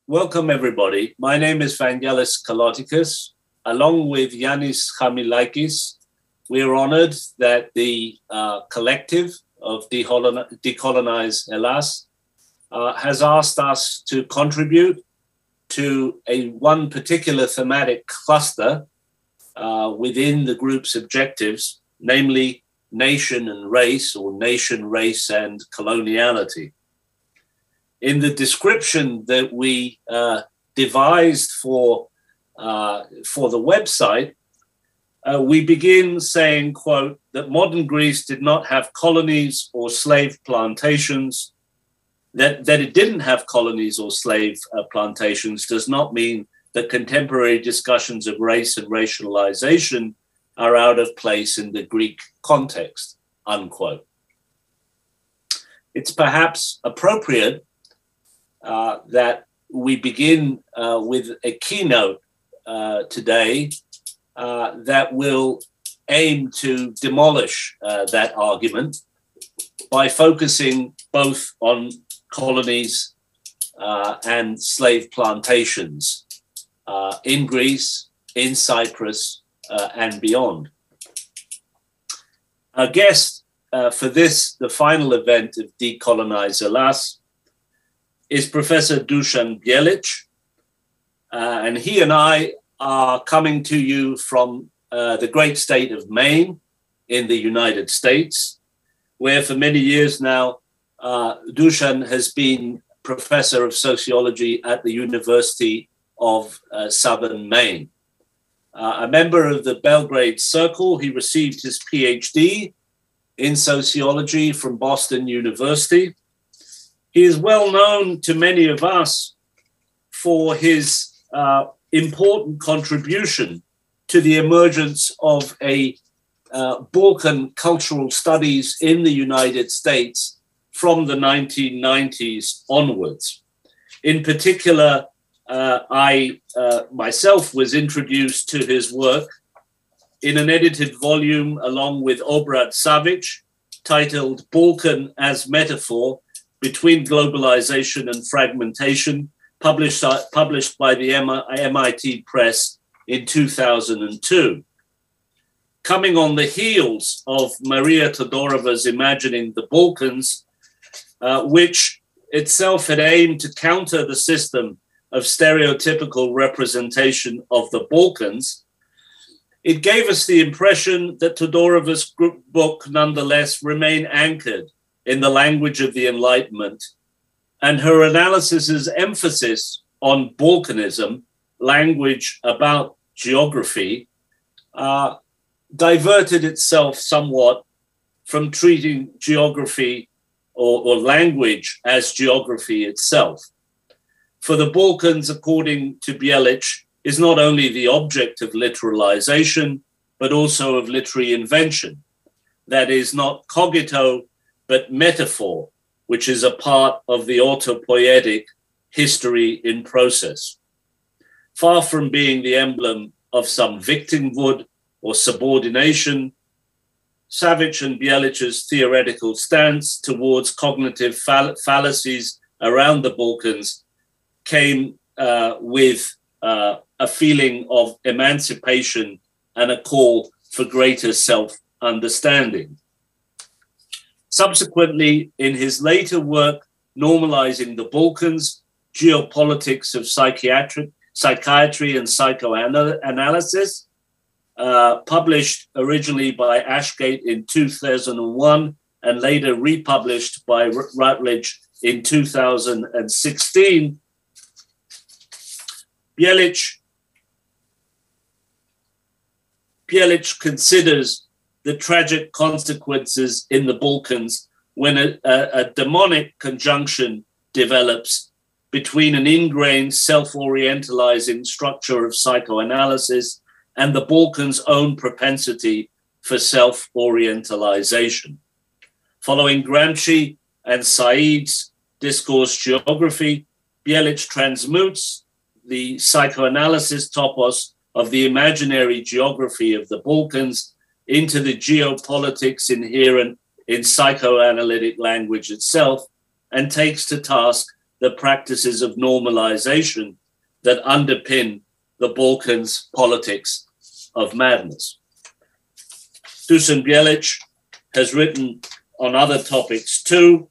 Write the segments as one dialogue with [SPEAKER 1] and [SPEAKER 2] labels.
[SPEAKER 1] Welcome, everybody. My name is Vangelis Kalotikis. Along with Yanis Chamilakis, we are honored that the collective of Decolonize Hellas has asked us to contribute to one particular thematic cluster within the group's objectives, namely nation and race, or nation, race, and coloniality. In the description that we devised for the website, we begin saying, quote, that modern Greece did not have colonies or slave plantations. That it didn't have colonies or slave plantations does not mean that contemporary discussions of race and racialization are out of place in the Greek context, unquote. It's perhaps appropriate that we begin with a keynote today that will aim to demolish that argument by focusing both on colonies and slave plantations in Greece, in Cyprus, and beyond. Our guest for the final event of Decolonize Hellas, is Professor Dušan Bjelić, and he and I are coming to you from the great state of Maine in the United States, where for many years now, Dušan has been professor of sociology at the University of Southern Maine. A member of the Belgrade Circle, he received his PhD in sociology from Boston University. He is well known to many of us for his important contribution to the emergence of a Balkan cultural studies in the United States from the 1990s onwards. In particular, I myself was introduced to his work in an edited volume along with Obrad Savic titled Balkan as Metaphor Between Globalization and Fragmentation, published by the MIT Press in 2002. Coming on the heels of Maria Todorova's Imagining the Balkans, which itself had aimed to counter the system of stereotypical representation of the Balkans, it gave us the impression that Todorova's book nonetheless remained anchored in the language of the Enlightenment, and her analysis's emphasis on Balkanism, language about geography, diverted itself somewhat from treating geography or language as geography itself. For the Balkans, according to Bjelić, is not only the object of literalization, but also of literary invention. That is not cogito, but metaphor, which is a part of the autopoietic history in process. Far from being the emblem of some victimhood or subordination, Savic and Bjelic's theoretical stance towards cognitive fallacies around the Balkans came with a feeling of emancipation and a call for greater self-understanding. Subsequently, in his later work, Normalizing the Balkans, Geopolitics of Psychiatry and Psychoanalysis, published originally by Ashgate in 2001 and later republished by Routledge in 2016, Bjelić considers the tragic consequences in the Balkans when a demonic conjunction develops between an ingrained self-orientalizing structure of psychoanalysis and the Balkans' own propensity for self-orientalization. Following Gramsci and Said's discourse geography, Bjelić transmutes the psychoanalysis topos of the imaginary geography of the Balkans into the geopolitics inherent in psychoanalytic language itself, and takes to task the practices of normalization that underpin the Balkans' politics of madness. Dušan Bjelić has written on other topics too: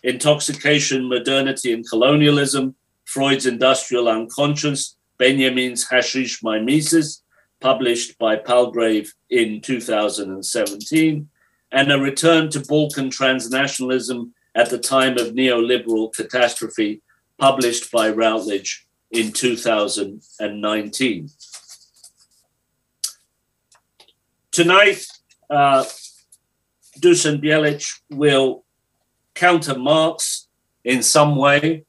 [SPEAKER 1] Intoxication, Modernity and Colonialism, Freud's Industrial Unconscious, Benjamin's Hashish Mimesis, published by Palgrave in 2017, and A Return to Balkan Transnationalism at the Time of Neoliberal Catastrophe, published by Routledge in 2019. Tonight, Dušan Bjelić will counter Marx in some way,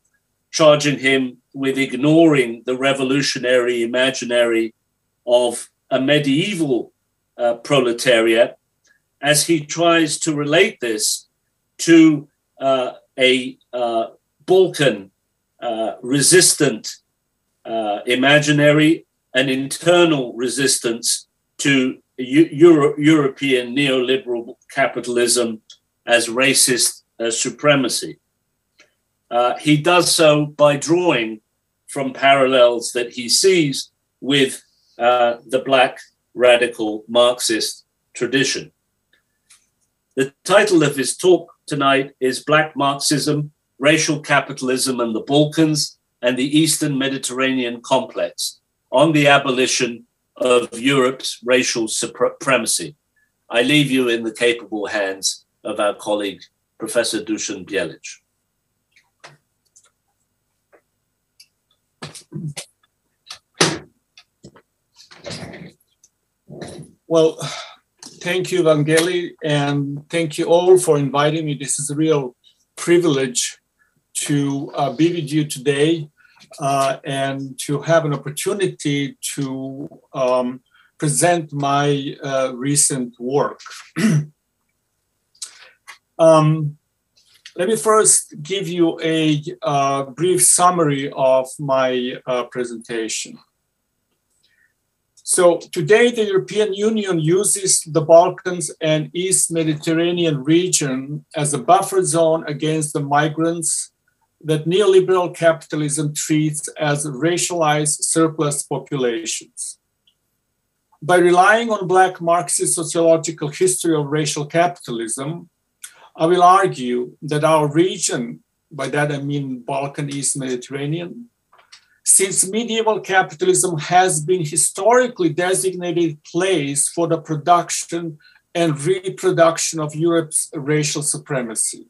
[SPEAKER 1] charging him with ignoring the revolutionary imaginary of a medieval proletariat, as he tries to relate this to a Balkan resistant imaginary, an internal resistance to European neoliberal capitalism as racist supremacy. He does so by drawing from parallels that he sees with the Black radical Marxist tradition. The title of his talk tonight is Black Marxism, Racial Capitalism and the Balkans and the Eastern Mediterranean Complex, on the abolition of Europe's racial supremacy. I leave you in the capable hands of our colleague, Professor Dušan Bjelić.
[SPEAKER 2] Well, thank you, Vangeli, and thank you all for inviting me. This is a real privilege to be with you today and to have an opportunity to present my recent work. Let me first give you a brief summary of my presentation. So today, the European Union uses the Balkans and East Mediterranean region as a buffer zone against the migrants that neoliberal capitalism treats as racialized surplus populations. By relying on Black Marxist sociological history of racial capitalism, I will argue that our region, by that I mean Balkan East Mediterranean, since medieval capitalism has been historically designated place for the production and reproduction of Europe's racial supremacy.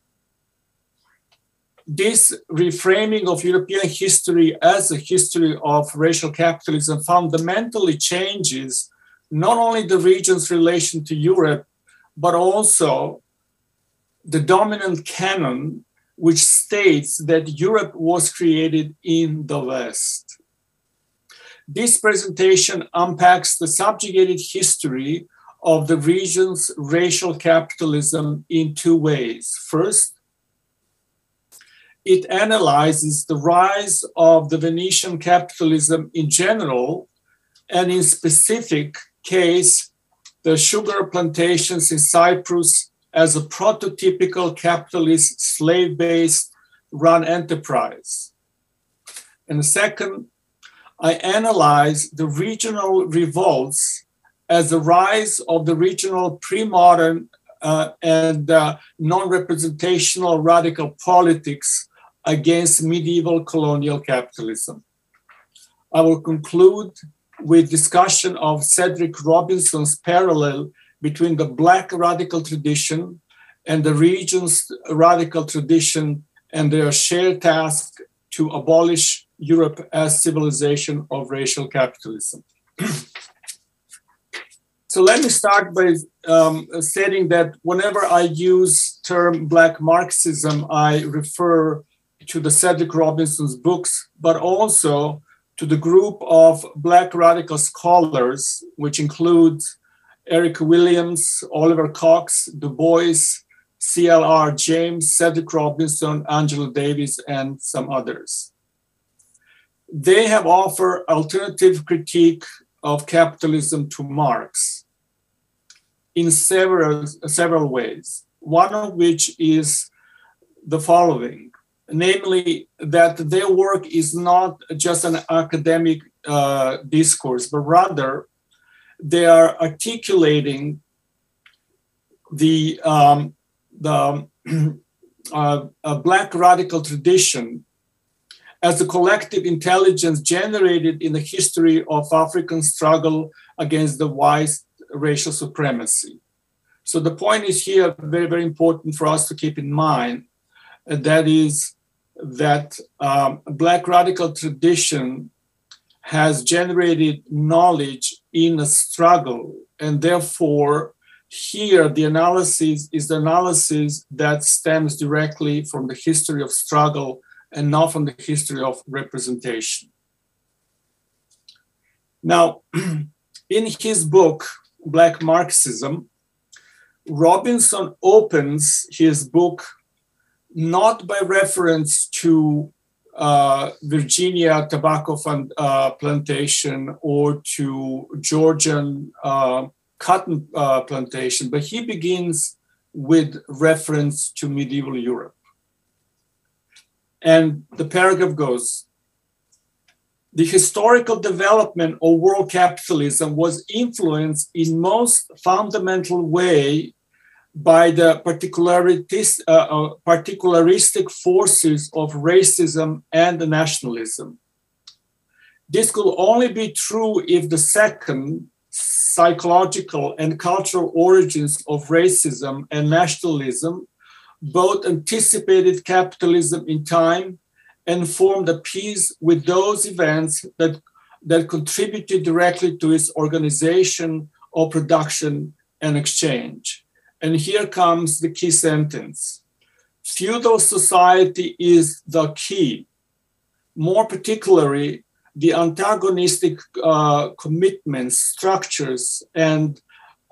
[SPEAKER 2] This reframing of European history as a history of racial capitalism fundamentally changes not only the region's relation to Europe, but also the dominant canon, which states that Europe was created in the West. This presentation unpacks the subjugated history of the region's racial capitalism in two ways. First, it analyzes the rise of the Venetian capitalism in general, and in specific case, the sugar plantations in Cyprus as a prototypical capitalist slave-based run enterprise. And second, I analyze the regional revolts as the rise of the regional pre-modern and non-representational radical politics against medieval colonial capitalism. I will conclude with discussion of Cedric Robinson's parallel between the Black radical tradition and the region's radical tradition and their shared task to abolish Europe as civilization of racial capitalism. So let me start by stating that whenever I use term Black Marxism, I refer to the Cedric Robinson's books, but also to the group of Black radical scholars, which includes Eric Williams, Oliver Cox, Du Bois, C.L.R. James, Cedric Robinson, Angela Davis, and some others. They have offered alternative critique of capitalism to Marx in several ways, one of which is the following. namely that their work is not just an academic discourse, but rather they are articulating the Black radical tradition as a collective intelligence generated in the history of African struggle against the white racial supremacy. So the point is here very, very important for us to keep in mind, and that is that Black radical tradition has generated knowledge in a struggle, and therefore here the analysis is the analysis that stems directly from the history of struggle and not from the history of representation. Now, in his book, Black Marxism, Robinson opens his book not by reference to Virginia tobacco plantation or to Georgian cotton plantation, but he begins with reference to medieval Europe. And the paragraph goes, the historical development of world capitalism was influenced in most fundamental way by the particularistic forces of racism and nationalism. This could only be true if the second, psychological and cultural origins of racism and nationalism both anticipated capitalism in time and formed a piece with those events that contributed directly to its organization of production and exchange. And here comes the key sentence. Feudal society is the key. More particularly, the antagonistic commitments, structures, and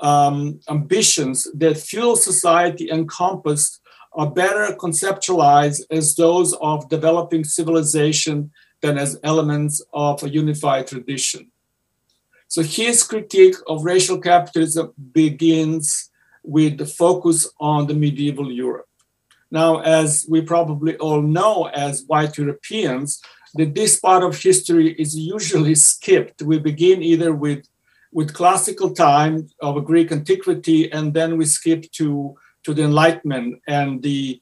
[SPEAKER 2] ambitions that feudal society encompassed are better conceptualized as those of developing civilization than as elements of a unified tradition. So his critique of racial capitalism begins with the focus on the medieval Europe. Now, as we probably all know as white Europeans, that this part of history is usually skipped. We begin either with classical time of Greek antiquity, and then we skip to the Enlightenment, and the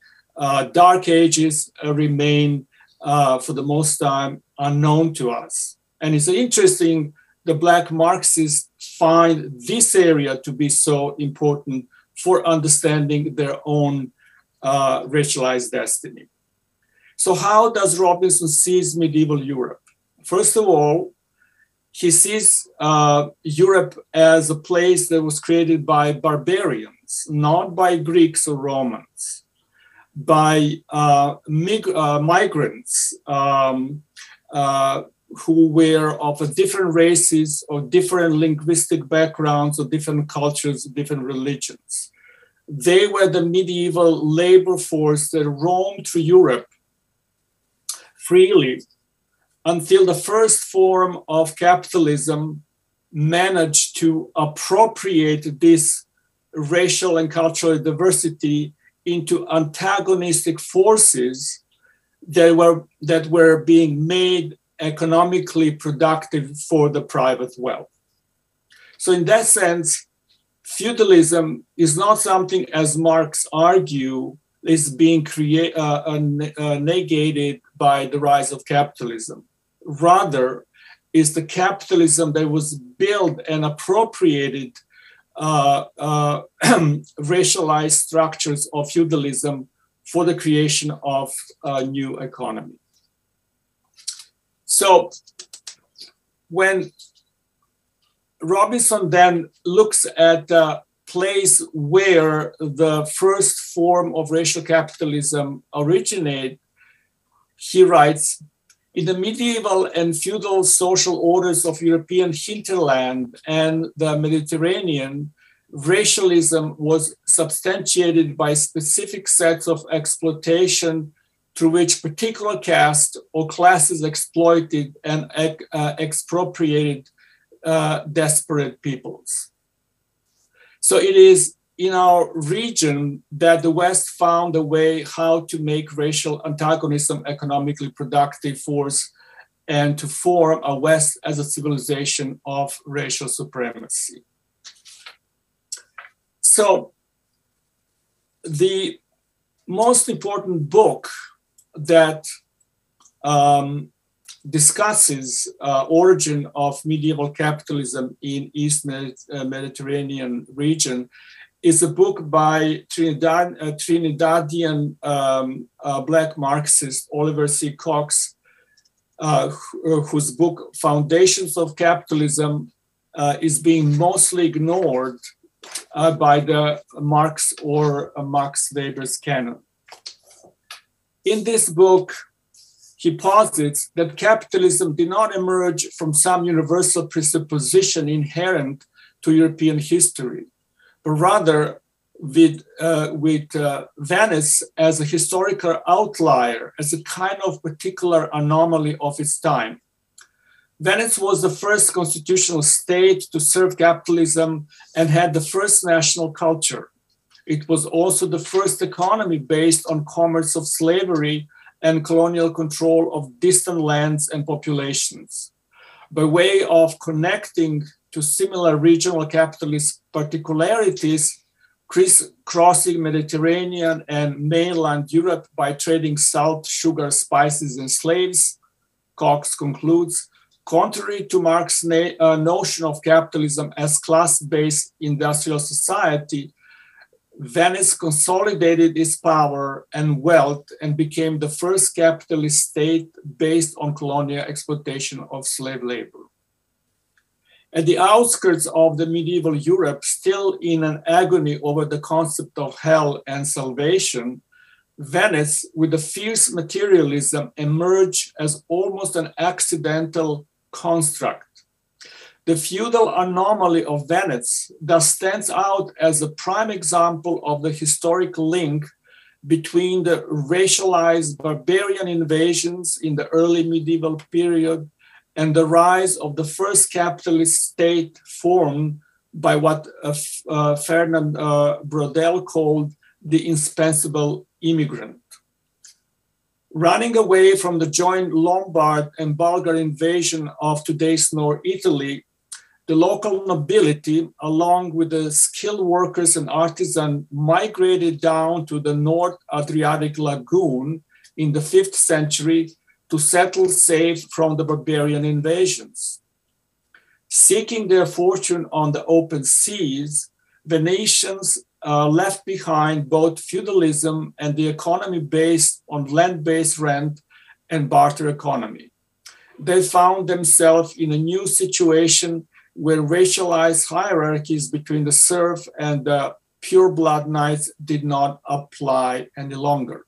[SPEAKER 2] Dark Ages remain, for the most time, unknown to us. And it's interesting, the Black Marxists find this area to be so important for understanding their own racialized destiny. So how does Robinson see medieval Europe? First of all, he sees Europe as a place that was created by barbarians, not by Greeks or Romans, by migrants who were of different races or different linguistic backgrounds or different cultures, different religions. They were the medieval labor force that roamed through Europe freely until the first form of capitalism managed to appropriate this racial and cultural diversity into antagonistic forces that were being made economically productive for the private wealth. So in that sense, feudalism is not something, as Marx argued, is being negated by the rise of capitalism. Rather, is the capitalism that was built and appropriated racialized structures of feudalism for the creation of a new economy. So when Robinson then looks at the place where the first form of racial capitalism originated, he writes, in the medieval and feudal social orders of European hinterland and the Mediterranean, racialism was substantiated by specific sets of exploitation through which particular caste or classes exploited and expropriated desperate peoples. So it is in our region that the West found a way how to make racial antagonism economically productive force and to form a West as a civilization of racial supremacy. So the most important book that discusses origin of medieval capitalism in East Mediterranean region is a book by Trinidadian Black Marxist Oliver C. Cox, whose book Foundations of Capitalism is being mostly ignored by the Marx or Max Weber's canon. In this book, he posits that capitalism did not emerge from some universal presupposition inherent to European history, but rather with Venice as a historical outlier, as a kind of particular anomaly of its time. Venice was the first constitutional state to serve capitalism and had the first national culture. It was also the first economy based on commerce of slavery and colonial control of distant lands and populations. By way of connecting to similar regional capitalist particularities, crossing Mediterranean and mainland Europe by trading salt, sugar, spices, and slaves, Cox concludes, contrary to Marx's notion of capitalism as class-based industrial society, Venice consolidated its power and wealth and became the first capitalist state based on colonial exploitation of slave labor. At the outskirts of the medieval Europe, still in an agony over the concept of hell and salvation, Venice, with a fierce materialism, emerged as almost an accidental construct. The feudal anomaly of Venice thus stands out as a prime example of the historic link between the racialized barbarian invasions in the early medieval period and the rise of the first capitalist state formed by what Fernand Braudel called the indispensable immigrant. Running away from the joint Lombard and Bulgar invasion of today's North Italy, the local nobility, along with the skilled workers and artisans, migrated down to the North Adriatic Lagoon in the 5th century to settle safe from the barbarian invasions. Seeking their fortune on the open seas, Venetians left behind both feudalism and the economy based on land-based rent and barter economy. They found themselves in a new situation where racialized hierarchies between the serf and the pure-blood knights did not apply any longer.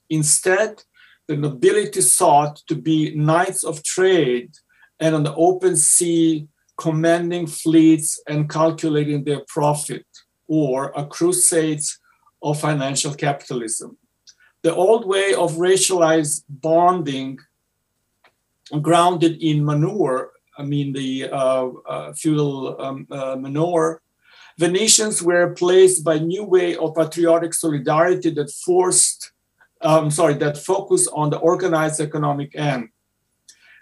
[SPEAKER 2] Instead, the nobility sought to be knights of trade and on the open sea, commanding fleets and calculating their profit, or a crusade of financial capitalism. The old way of racialized bonding, grounded in manure, the feudal manure, Venetians were replaced by a new way of patriotic solidarity that focused on the organized economic end.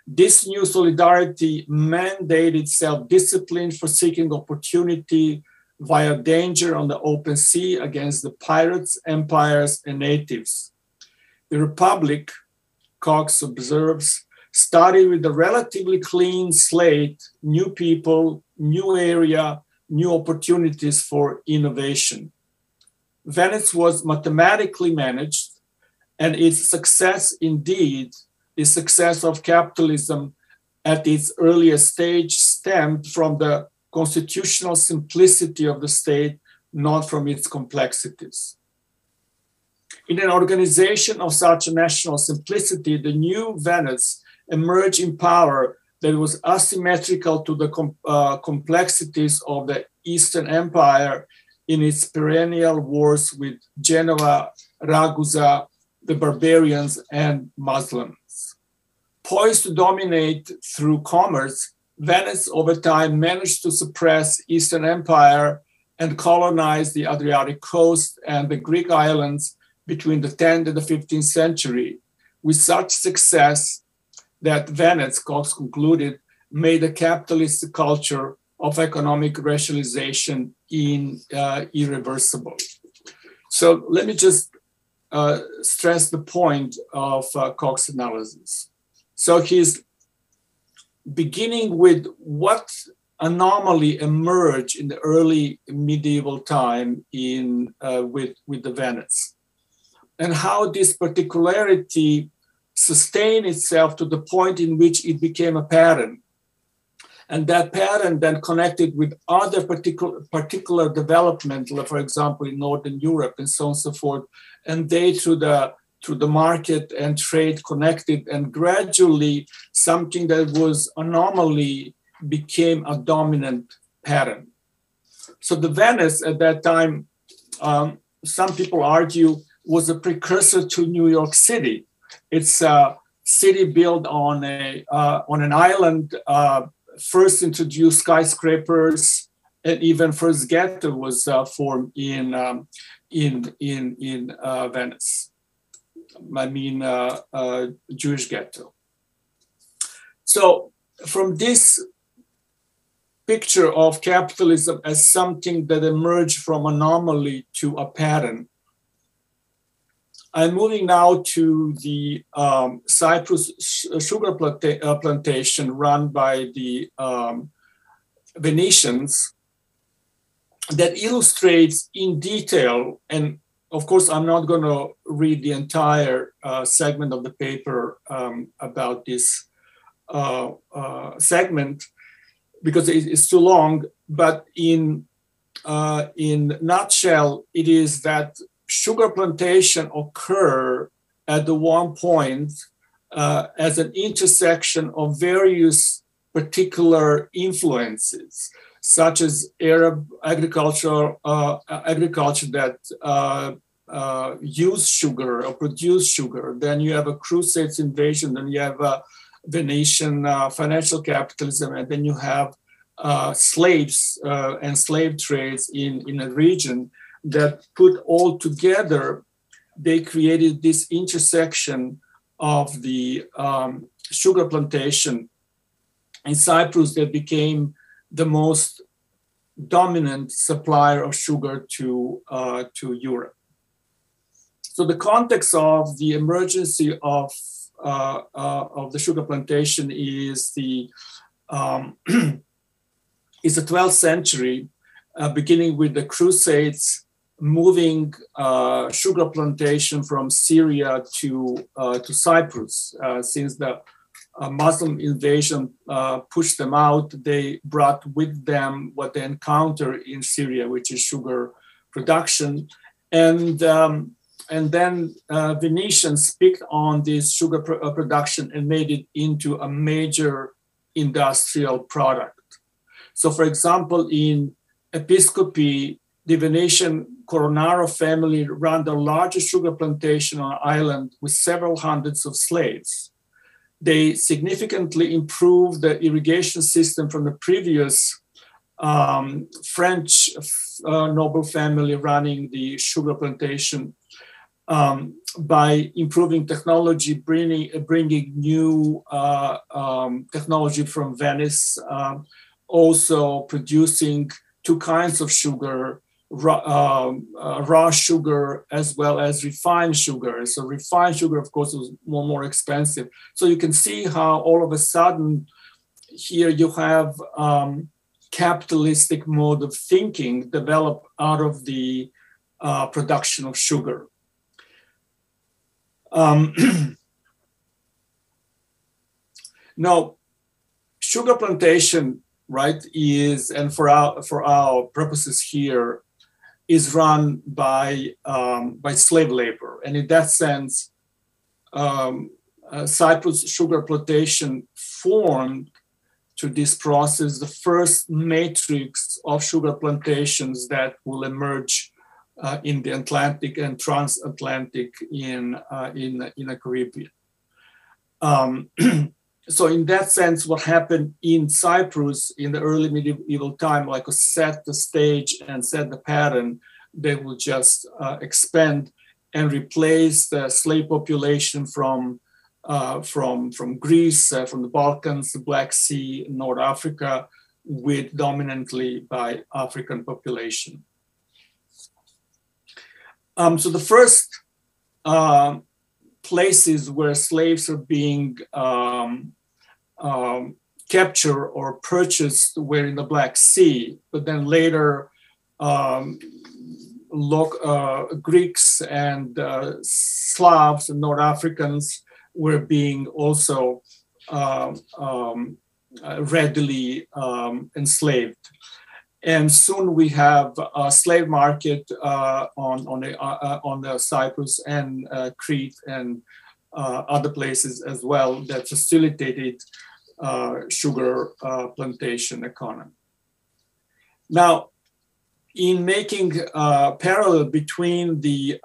[SPEAKER 2] This new solidarity mandated self-discipline for seeking opportunity via danger on the open sea against the pirates, empires, and natives. The Republic, Cox observes, started with a relatively clean slate, new people, new area, new opportunities for innovation. Venice was mathematically managed, and its success indeed, the success of capitalism at its earliest stage, stemmed from the constitutional simplicity of the state, not from its complexities. In an organization of such a national simplicity, the new Venice emerged in power that was asymmetrical to the complexities of the Eastern Empire in its perennial wars with Genoa, Ragusa, the barbarians, and Muslims. Poised to dominate through commerce, Venice over time managed to suppress Eastern Empire and colonized the Adriatic coast and the Greek islands between the 10th and the 15th century with such success that Venice, Cox concluded, made a capitalist culture of economic racialization irreversible. So let me just stress the point of Cox's analysis. So he's beginning with what anomaly emerged in the early medieval time with the Venice, and how this particularity sustained itself to the point in which it became a pattern. And that pattern then connected with other particular development, like for example, in Northern Europe and so on and so forth. And they, through the market and trade, connected, and gradually something that was anomaly became a dominant pattern. So the Venice at that time, some people argue, was a precursor to New York City. It's a city built on an island. First introduced skyscrapers, and even first ghetto was formed in Venice. I mean, Jewish ghetto. So from this picture of capitalism as something that emerged from anomaly to a pattern, I'm moving now to the Cyprus sugar plantation run by the Venetians that illustrates in detail, and of course, I'm not going to read the entire segment of the paper about this segment because it's too long, but in nutshell, it is that sugar plantation occur at the one point as an intersection of various particular influences, such as Arab agriculture that use sugar or produce sugar. Then you have a Crusades invasion, then you have a Venetian financial capitalism, and then you have slaves and slave trades in a region that put all together. They created this intersection of the sugar plantation in Cyprus that became the most dominant supplier of sugar to Europe. So the context of the emergence of the sugar plantation is the 12th century, beginning with the Crusades, moving sugar plantation from Syria to Cyprus. Since the Muslim invasion pushed them out, they brought with them what they encounter in Syria, which is sugar production. And then Venetians picked on this sugar production and made it into a major industrial product. So for example, in Episcopi, the Venetian Coronaro family ran the largest sugar plantation on an island with several hundreds of slaves. They significantly improved the irrigation system from the previous French noble family running the sugar plantation by improving technology, bringing new technology from Venice, also producing two kinds of sugar, raw sugar as well as refined sugar. So refined sugar, of course, was more expensive. So you can see how all of a sudden here you have capitalistic mode of thinking develop out of the production of sugar. Now, sugar plantation, right, is, and for our purposes here, is run by slave labor, and in that sense, Cyprus sugar plantation formed to this process the first matrix of sugar plantations that will emerge in the Atlantic and transatlantic in the Caribbean. so in that sense, what happened in Cyprus in the early medieval time, like set the stage and set the pattern, they will just expand and replace the slave population from Greece, from the Balkans, the Black Sea, North Africa, with dominantly by African population. So the first places where slaves are being captured or purchased were in the Black Sea, but then later Greeks and Slavs and North Africans were being also readily enslaved. And soon we have a slave market on the Cyprus and Crete and other places as well that facilitated sugar plantation economy. Now, in making parallel between the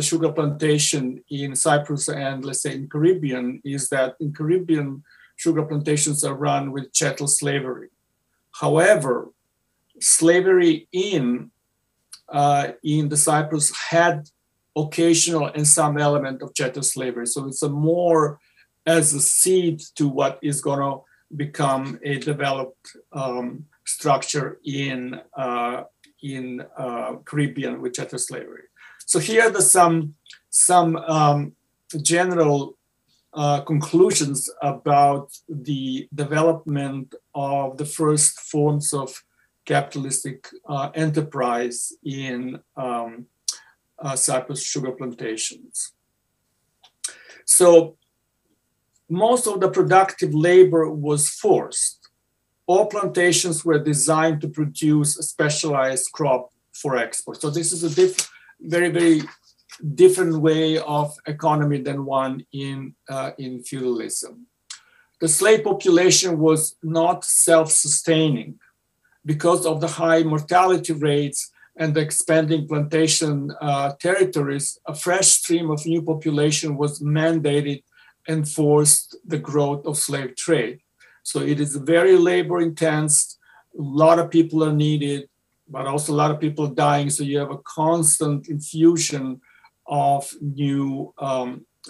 [SPEAKER 2] sugar plantation in Cyprus and, let's say, in Caribbean, is that in Caribbean, sugar plantations are run with chattel slavery. However, slavery in the Cyprus had occasional and some element of chattel slavery. So it's a more as a seed to what is going to become a developed structure in Caribbean with chattel slavery. So here are some general conclusions about the development of the first forms of capitalistic enterprise in Cyprus sugar plantations. So most of the productive labor was forced. All plantations were designed to produce a specialized crop for export. So this is a very, very different way of economy than one in feudalism. The slave population was not self-sustaining because of the high mortality rates and the expanding plantation territories. A fresh stream of new population was mandated and forced the growth of slave trade. So it is very labor intense. A lot of people are needed, but also a lot of people dying. So you have a constant infusion of new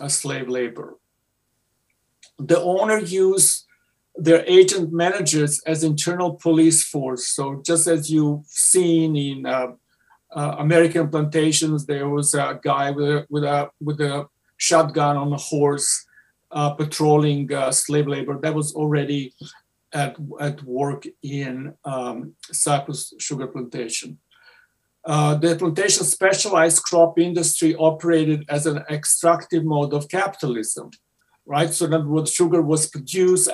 [SPEAKER 2] slave labor. The owner used their agent managers as internal police force. So just as you've seen in American plantations, there was a guy with a shotgun on a horse patrolling slave labor. That was already at work in Cyprus sugar plantation. The plantation specialized crop industry operated as an extractive mode of capitalism, right? So that what sugar was produced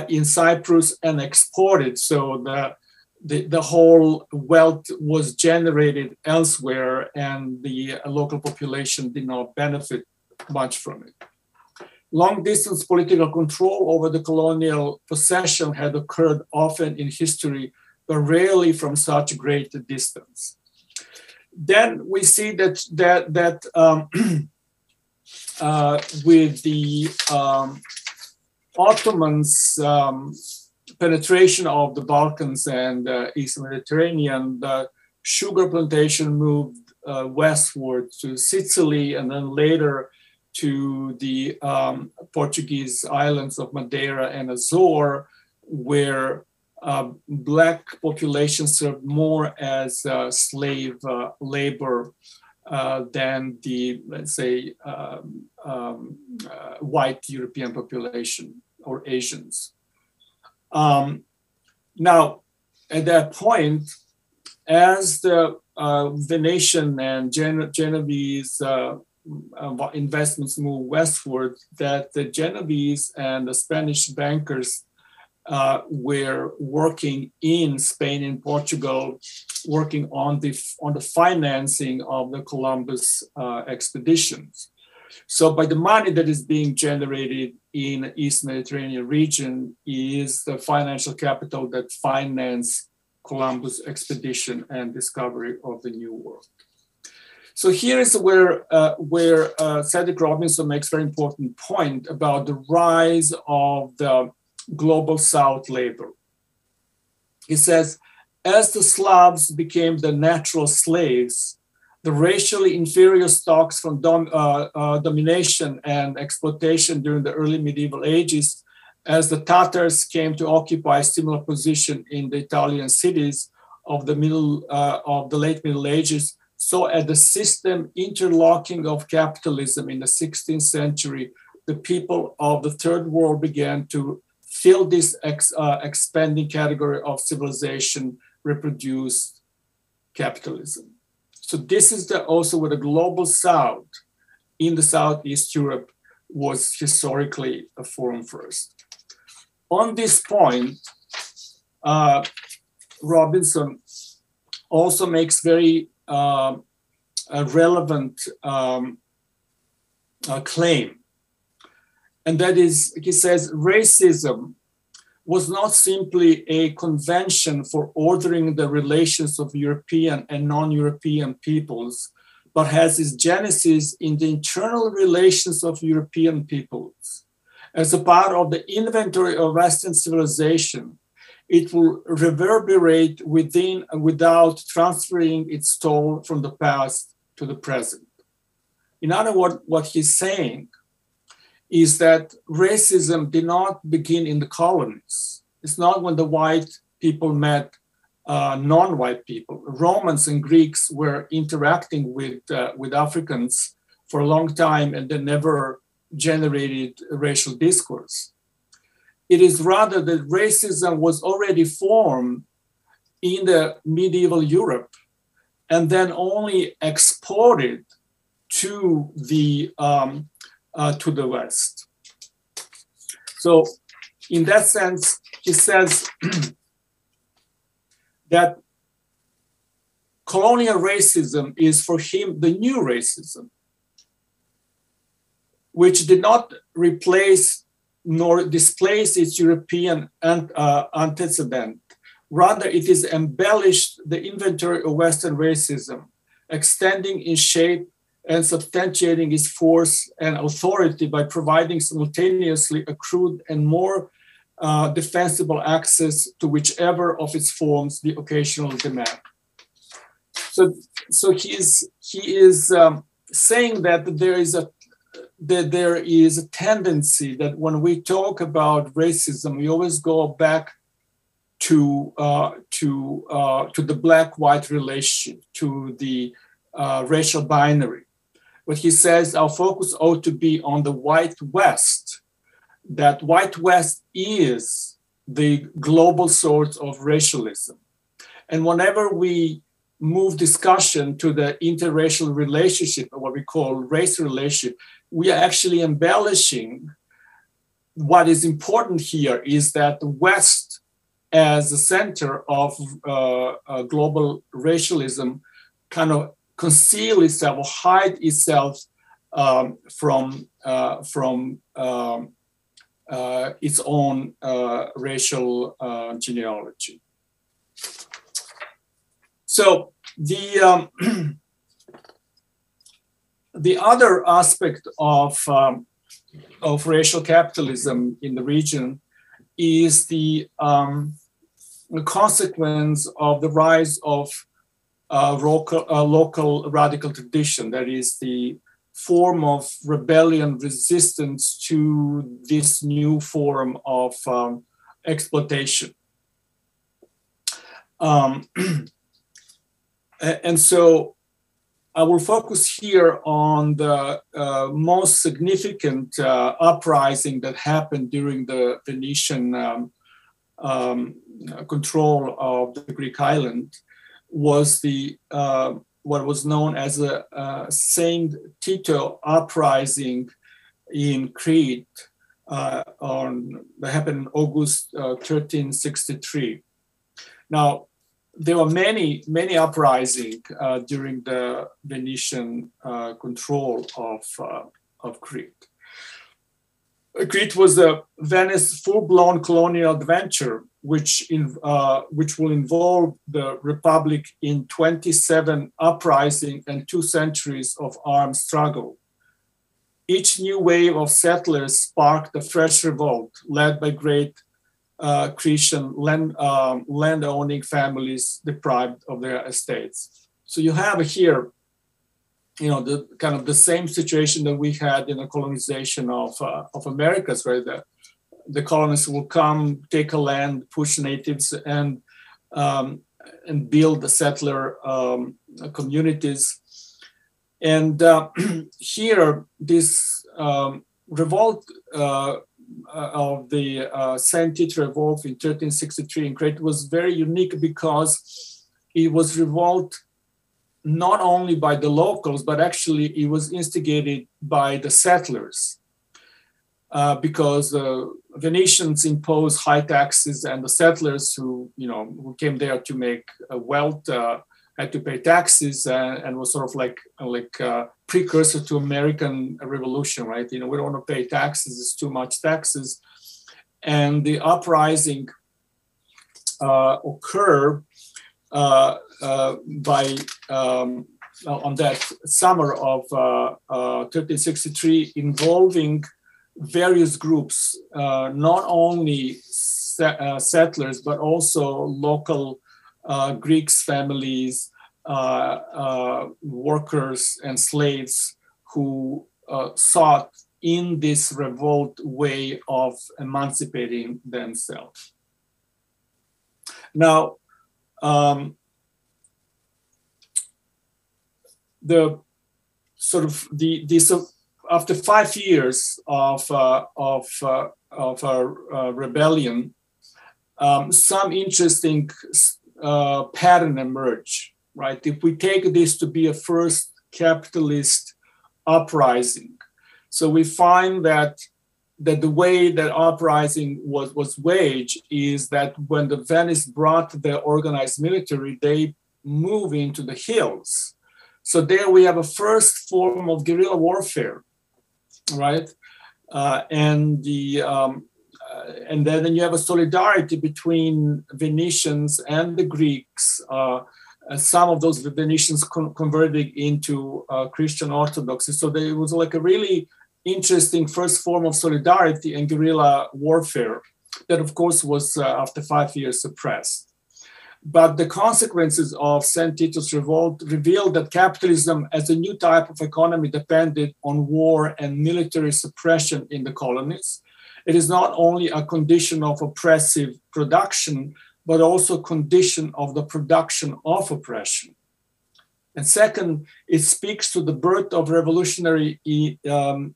[SPEAKER 2] in Cyprus and exported. So the whole wealth was generated elsewhere, and the local population did not benefit much from it. Long distance political control over the colonial possession had occurred often in history, but rarely from such great distance. Then we see that with the Ottomans' penetration of the Balkans and East Mediterranean, the sugar plantation moved westward to Sicily and then later to the Portuguese islands of Madeira and Azores, where Black population served more as slave labor than the, let's say, white European population or Asians. Now, at that point, as the Venetian and Genovese investments move westward, that the Genovese and the Spanish bankers were working in Spain and Portugal, working on the financing of the Columbus expeditions. So by the money that is being generated in East Mediterranean region is the financial capital that financed Columbus expedition and discovery of the New World. So here is where Cedric Robinson makes a very important point about the rise of the global South labor. He says, as the Slavs became the natural slaves, the racially inferior stocks from domination and exploitation during the early medieval ages, as the Tatars came to occupy a similar position in the Italian cities of the late Middle Ages, so at the system interlocking of capitalism in the 16th century, the people of the Third World began to fill this expanding category of civilization, reproduced capitalism. So this is also where the global South in the Southeast Europe was historically formed first. On this point, Robinson also makes very a relevant claim. And that is, he says, racism was not simply a convention for ordering the relations of European and non-European peoples, but has its genesis in the internal relations of European peoples. As a part of the inventory of Western civilization, it will reverberate within and without transferring its toll from the past to the present. In other words, what he's saying is that racism did not begin in the colonies. It's not when the white people met non-white people. Romans and Greeks were interacting with Africans for a long time, and they never generated racial discourse. It is rather that racism was already formed in the medieval Europe and then only exported to the West. So in that sense, he says that colonial racism is for him the new racism, which did not replace nor displace its European antecedent. Rather, it is embellished the inventory of Western racism, extending in shape and substantiating its force and authority by providing simultaneously a crude and more defensible access to whichever of its forms the occasional demand. So he is saying that there is a tendency that when we talk about racism, we always go back to the black-white relationship, to the racial binary. But he says our focus ought to be on the white West, that white West is the global source of racialism. And whenever we move discussion to the interracial relationship, or what we call race relationship, we are actually embellishing. What is important here is that the West, as the center of global racialism, kind of conceal itself or hide itself from its own racial genealogy. So the other aspect of racial capitalism in the region is the consequence of the rise of local radical tradition, that is the form of rebellion resistance to this new form of exploitation. And so I will focus here on the most significant uprising that happened during the Venetian control of the Greek island, was the what was known as a Saint Tito uprising in Crete that happened in August 1363. Now, there were many uprisings during the Venetian control of Crete. Crete was a Venice full-blown colonial adventure, which will involve the Republic in 27 uprisings and 2 centuries of armed struggle. Each new wave of settlers sparked a fresh revolt led by great Cretan land-owning families deprived of their estates. So you have here, the kind of the same situation that we had in the colonization of Americas, right? The colonists will come, take a land, push natives, and build the settler communities. And here, this revolt of the Saint Tito revolt in 1363 in Crete was very unique because it was revolt not only by the locals, but actually it was instigated by the settlers because the Venetians imposed high taxes, and the settlers who came there to make wealth had to pay taxes, and was sort of like a precursor to American Revolution, right? We don't want to pay taxes; it's too much taxes, and the uprising occurred on that summer of 1363, involving various groups, not only settlers, but also local Greeks, families, workers, and slaves who sought in this revolt way of emancipating themselves. Now, after 5 years of rebellion, some interesting pattern emerge, right? If we take this to be a first capitalist uprising, so we find that the way that uprising was waged is that when the Venice brought the organized military, they move into the hills. So there we have a first form of guerrilla warfare, right? And then you have a solidarity between Venetians and the Greeks. Some of those Venetians converted into Christian Orthodoxy. So there was like a really interesting first form of solidarity and guerrilla warfare that, of course, was after 5 years suppressed. But the consequences of St. Tito's revolt revealed that capitalism as a new type of economy depended on war and military suppression in the colonies. It is not only a condition of oppressive production, but also a condition of the production of oppression. And second, it speaks to the birth of revolutionary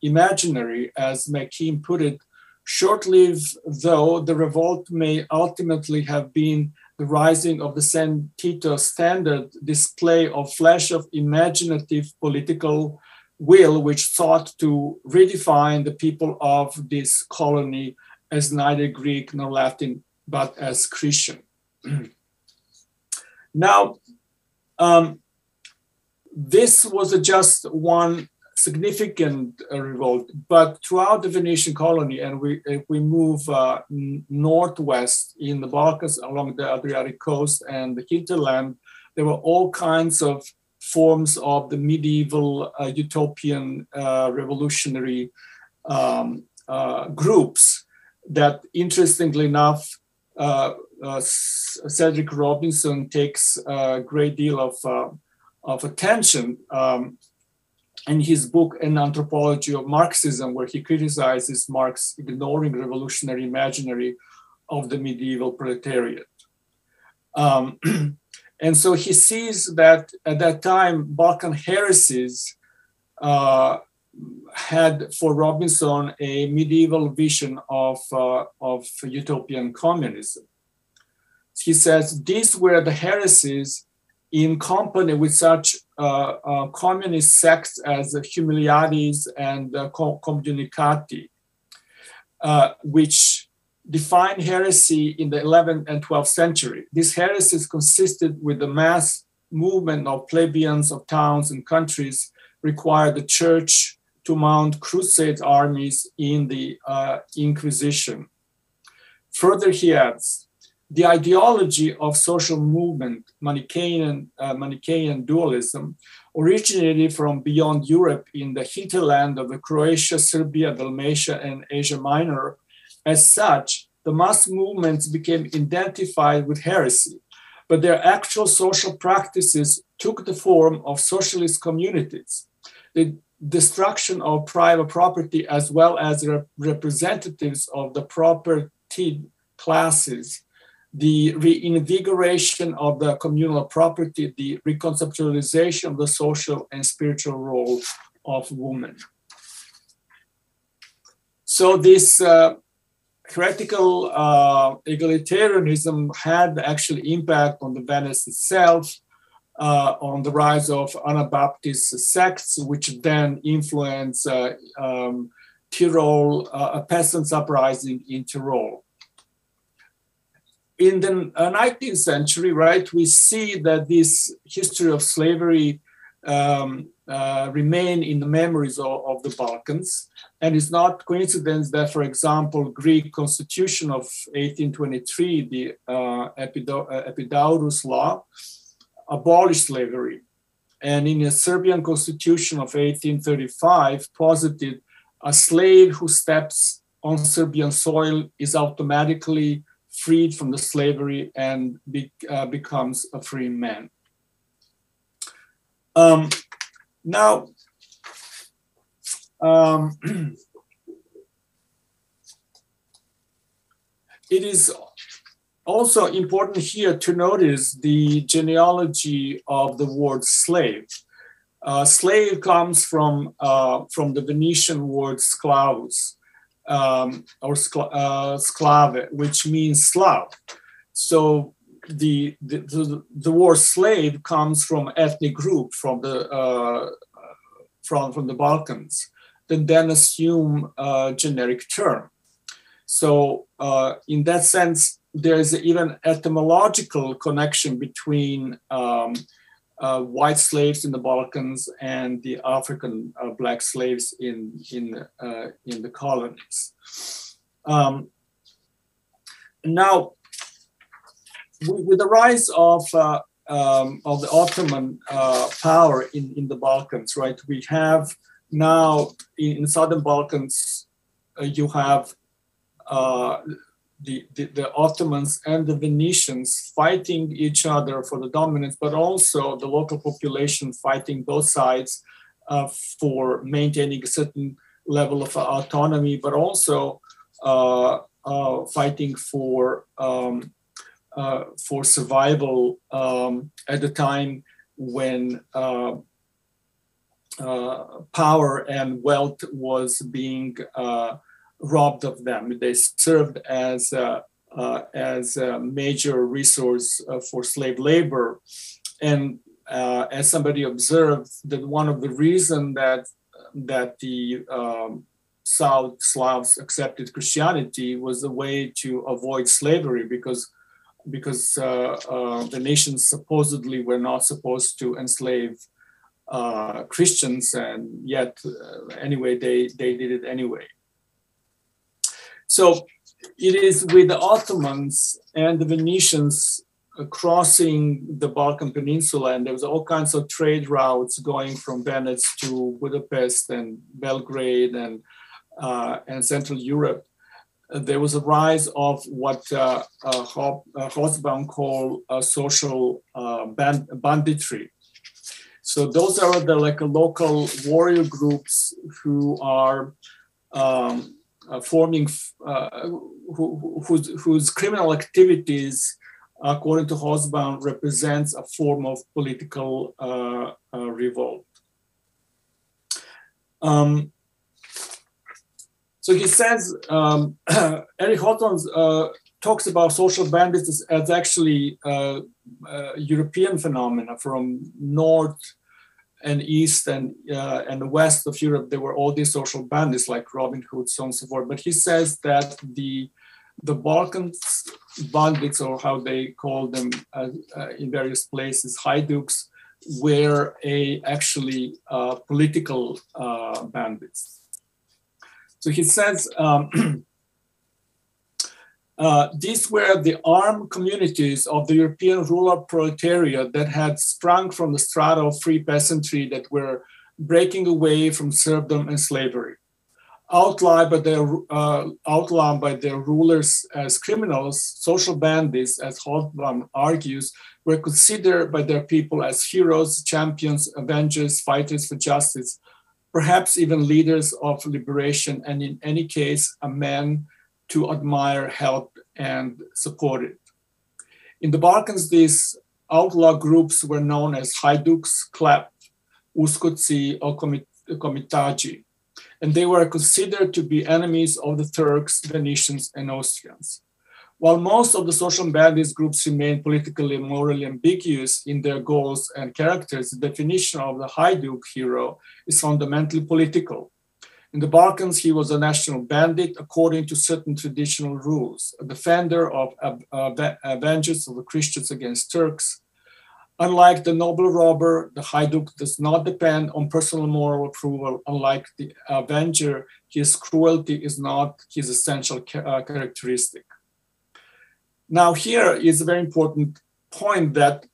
[SPEAKER 2] imaginary, as McKean put it. Short-lived though the revolt may ultimately have been the rising of the St. Tito standard display of flash of imaginative political will, which sought to redefine the people of this colony as neither Greek nor Latin, but as Christian. Now, this was just one significant revolt, but throughout the Venetian colony, and if we move northwest in the Balkans along the Adriatic coast and the hinterland, there were all kinds of forms of the medieval utopian revolutionary groups that, interestingly enough, Cedric Robinson takes a great deal of attention in his book, An Anthropology of Marxism, where he criticizes Marx ignoring revolutionary imaginary of the medieval proletariat. And so he sees that at that time, Balkan heresies had for Robinson a medieval vision of utopian communism. He says these were the heresies in company with such communist sects as Humiliades and Communicati, which defined heresy in the 11th and 12th century. These heresies consisted with the mass movement of plebeians of towns and countries, required the church to mount crusade armies in the Inquisition. Further, he adds, the ideology of social movement, Manichaean dualism, originated from beyond Europe in the hinterland of the Croatia, Serbia, Dalmatia, and Asia Minor. As such, the mass movements became identified with heresy, but their actual social practices took the form of socialist communities. The destruction of private property, as well as representatives of the property classes, the reinvigoration of the communal property, the reconceptualization of the social and spiritual role of women. So this heretical egalitarianism had actually impact on the Venice itself, on the rise of Anabaptist sects, which then influenced Tyrol, a peasants' uprising in Tyrol. In the 19th century, right, we see that this history of slavery remain in the memories of the Balkans. And it's not coincidence that, for example, Greek constitution of 1823, the Epidaurus law, abolished slavery. And in the Serbian constitution of 1835, posited a slave who steps on Serbian soil is automatically freed from the slavery and becomes a free man. Now, it is also important here to notice the genealogy of the word slave. Slave comes from the Venetian word sklavus, or sklave, which means Slav. So the word slave comes from ethnic group from the Balkans, then assume a generic term. So in that sense, there is even etymological connection between white slaves in the Balkans and the African black slaves in the colonies. Now, with the rise of the Ottoman power in the Balkans, right? We have now in southern Balkans, you have the Ottomans and the Venetians fighting each other for the dominance, but also the local population fighting both sides for maintaining a certain level of autonomy, but also fighting for survival at the time when power and wealth was being robbed of them. They served as a major resource for slave labor. And as somebody observed, that one of the reasons that the South Slavs accepted Christianity was a way to avoid slavery, because the nations supposedly were not supposed to enslave Christians, and yet anyway, they did it anyway. So it is with the Ottomans and the Venetians crossing the Balkan Peninsula, and there was all kinds of trade routes going from Venice to Budapest and Belgrade and Central Europe. There was a rise of what Hobsbawm called social banditry. So those are the local warrior groups who are forming, whose criminal activities, according to Hobsbawm, represents a form of political revolt. So he says, Eric Hobsbawm talks about social bandits as actually European phenomena from north and east and the west of Europe. There were all these social bandits like Robin Hood, so on and so forth. But he says that the Balkans bandits, or how they call them in various places, haiduks, were actually political bandits. So he says, these were the armed communities of the European rural proletariat that had sprung from the strata of free peasantry that were breaking away from serfdom and slavery. Outlined by their rulers as criminals, social bandits, as Hobsbawm argues, were considered by their people as heroes, champions, avengers, fighters for justice, perhaps even leaders of liberation, and in any case, a man to admire, help, and support it. In the Balkans, these outlaw groups were known as Hajduks, Klep, Uskoci, or Komitaji, and they were considered to be enemies of the Turks, Venetians, and Austrians. While most of the social bandits groups remain politically and morally ambiguous in their goals and characters, the definition of the Hajduk hero is fundamentally political. In the Balkans, he was a national bandit according to certain traditional rules, a defender of avengers of the Christians against Turks. Unlike the noble robber, the Hajduk does not depend on personal moral approval. Unlike the avenger, his cruelty is not his essential characteristic. Now, here is a very important point that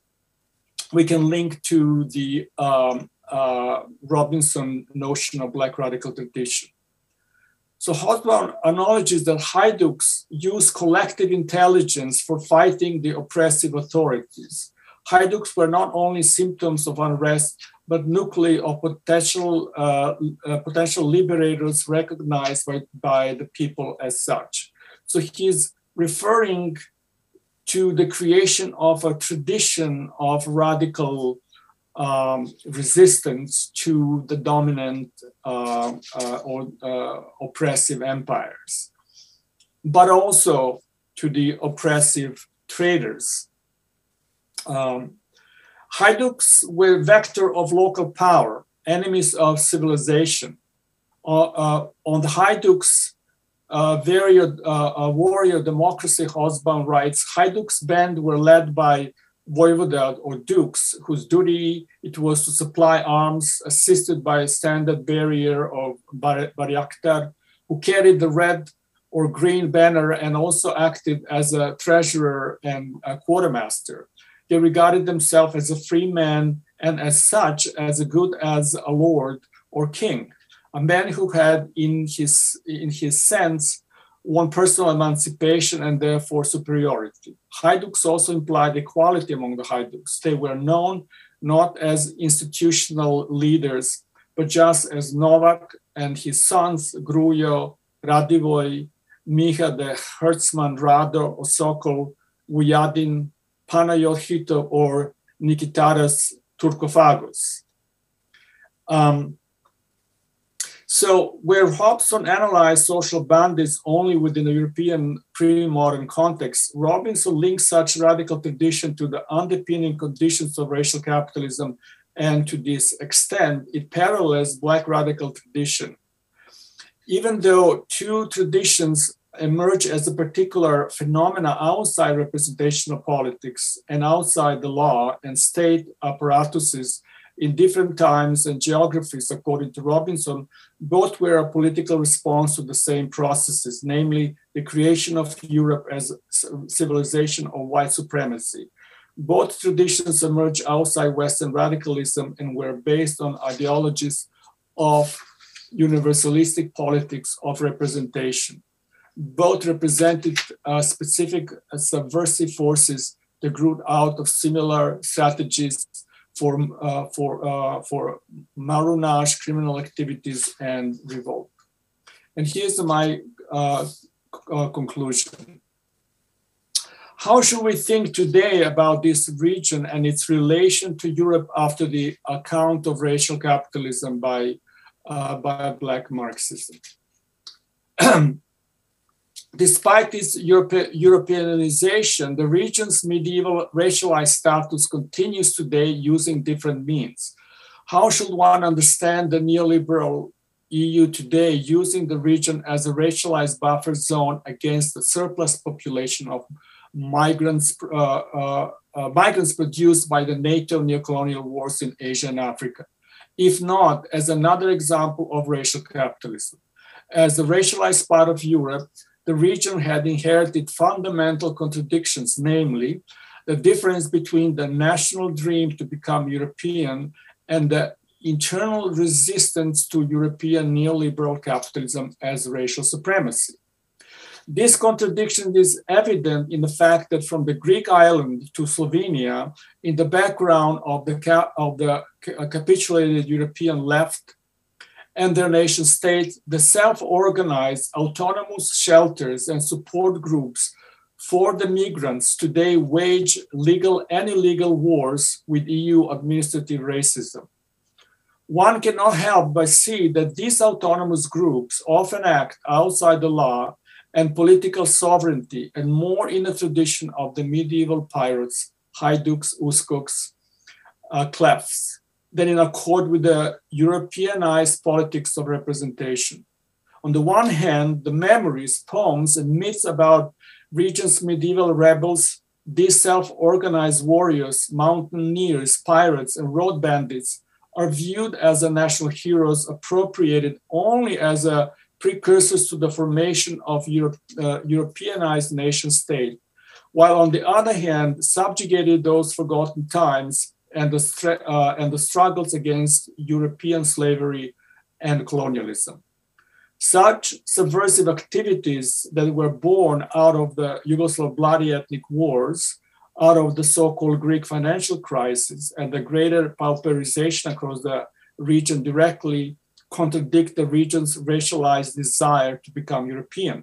[SPEAKER 2] we can link to the Robinson notion of Black radical tradition. So Hobsbawm acknowledges that Hajduks use collective intelligence for fighting the oppressive authorities. Hajduks were not only symptoms of unrest, but nuclei of potential liberators recognized by the people as such. So he's referring to the creation of a tradition of radical resistance to the dominant oppressive empires, but also to the oppressive traders. Hajduks were vector of local power, enemies of civilization. On the Hajduks' warrior democracy, Hobsbawm writes, Hajduks' band were led by voivoda or dukes, whose duty it was to supply arms, assisted by a standard bearer of Baryaktar, who carried the red or green banner and also acted as a treasurer and a quartermaster. They regarded themselves as a free man and as such as good as a lord or king, a man who had in his sense won personal emancipation and therefore superiority. Hajduks also implied equality among the Hajduks. They were known not as institutional leaders, but just as Novak and his sons, Grujo, Radivoj, Miha the herdsman, Rado, Osokol, Vujadin, Panayot Hito, or Nikitaras Turkofagos. So where Hobson analyzed social bandits only within the European pre-modern context, Robinson links such radical tradition to the underpinning conditions of racial capitalism, and to this extent, it parallels Black radical tradition. Even though two traditions emerge as a particular phenomena outside representational politics and outside the law and state apparatuses in different times and geographies, according to Robinson, both were a political response to the same processes, namely the creation of Europe as civilization of white supremacy. Both traditions emerged outside Western radicalism and were based on ideologies of universalistic politics of representation. Both represented specific subversive forces that grew out of similar strategies for marronage, criminal activities, and revolt. And here's my conclusion. How should we think today about this region and its relation to Europe after the account of racial capitalism by Black Marxism? Despite its Europeanization, the region's medieval racialized status continues today using different means. How should one understand the neoliberal EU today using the region as a racialized buffer zone against the surplus population of migrants produced by the NATO neocolonial wars in Asia and Africa, if not as another example of racial capitalism. As the racialized part of Europe, the region had inherited fundamental contradictions, namely the difference between the national dream to become European and the internal resistance to European neoliberal capitalism as racial supremacy. This contradiction is evident in the fact that from the Greek island to Slovenia, in the background of the capitulated European left and their nation states, the self-organized autonomous shelters and support groups for the migrants today wage legal and illegal wars with EU administrative racism. One cannot help but see that these autonomous groups often act outside the law and political sovereignty, and more in the tradition of the medieval pirates, haiduks, uskuks, klefts, than in accord with the Europeanized politics of representation. On the one hand, the memories, poems, and myths about region's medieval rebels, these self-organized warriors, mountaineers, pirates, and road bandits are viewed as the national heroes appropriated only as a precursors to the formation of Europeanized nation state, while on the other hand, subjugated those forgotten times and the struggles against European slavery and colonialism. Such subversive activities that were born out of the Yugoslav bloody ethnic wars, out of the so-called Greek financial crisis, and the greater pauperization across the region directly contradict the region's racialized desire to become European.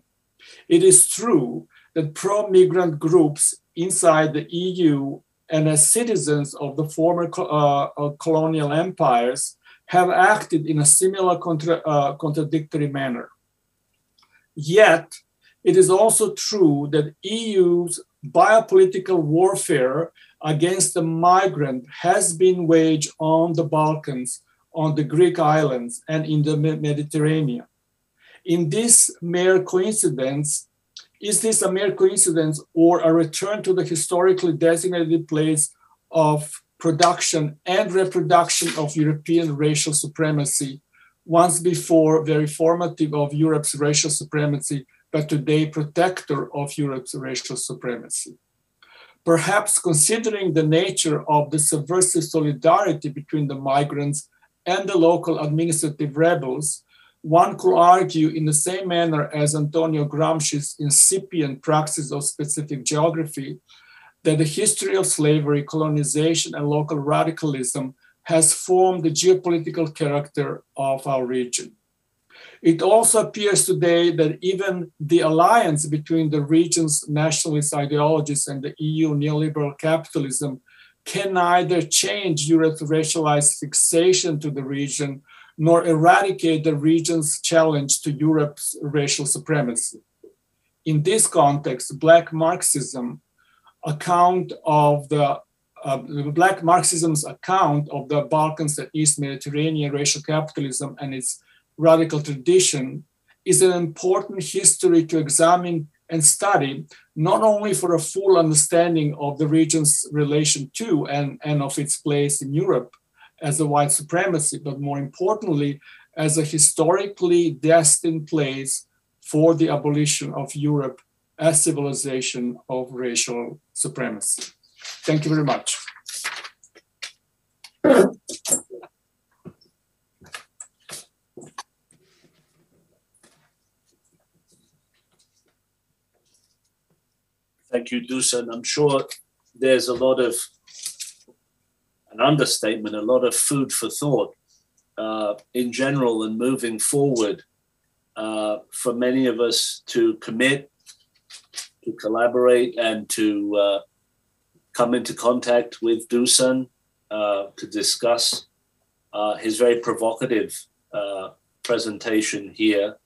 [SPEAKER 2] It is true that pro-migrant groups inside the EU and as citizens of the former colonial empires have acted in a similar contradictory manner. Yet, it is also true that EU's biopolitical warfare against the migrant has been waged on the Balkans, on the Greek islands, and in the Mediterranean. Is this a mere coincidence or a return to the historically designated place of production and reproduction of European racial supremacy, once before very formative of Europe's racial supremacy, but today protector of Europe's racial supremacy? Perhaps considering the nature of the subversive solidarity between the migrants and the local administrative rebels, one could argue in the same manner as Antonio Gramsci's incipient praxis of specific geography that the history of slavery, colonization, and local radicalism has formed the geopolitical character of our region. It also appears today that even the alliance between the region's nationalist ideologies and the EU neoliberal capitalism can neither change Europe's racialized fixation to the region nor eradicate the region's challenge to Europe's racial supremacy. In this context, Black Marxism's account of the Balkans East Mediterranean racial capitalism and its radical tradition is an important history to examine and study, not only for a full understanding of the region's relation to and of its place in Europe as a white supremacy, but more importantly, as a historically destined place for the abolition of Europe as civilization of racial supremacy. Thank you very much.
[SPEAKER 1] Thank you, Dušan. I'm sure there's a lot of, an understatement, a lot of food for thought in general and moving forward for many of us to commit, to collaborate, and to come into contact with Dušan to discuss his very provocative presentation here.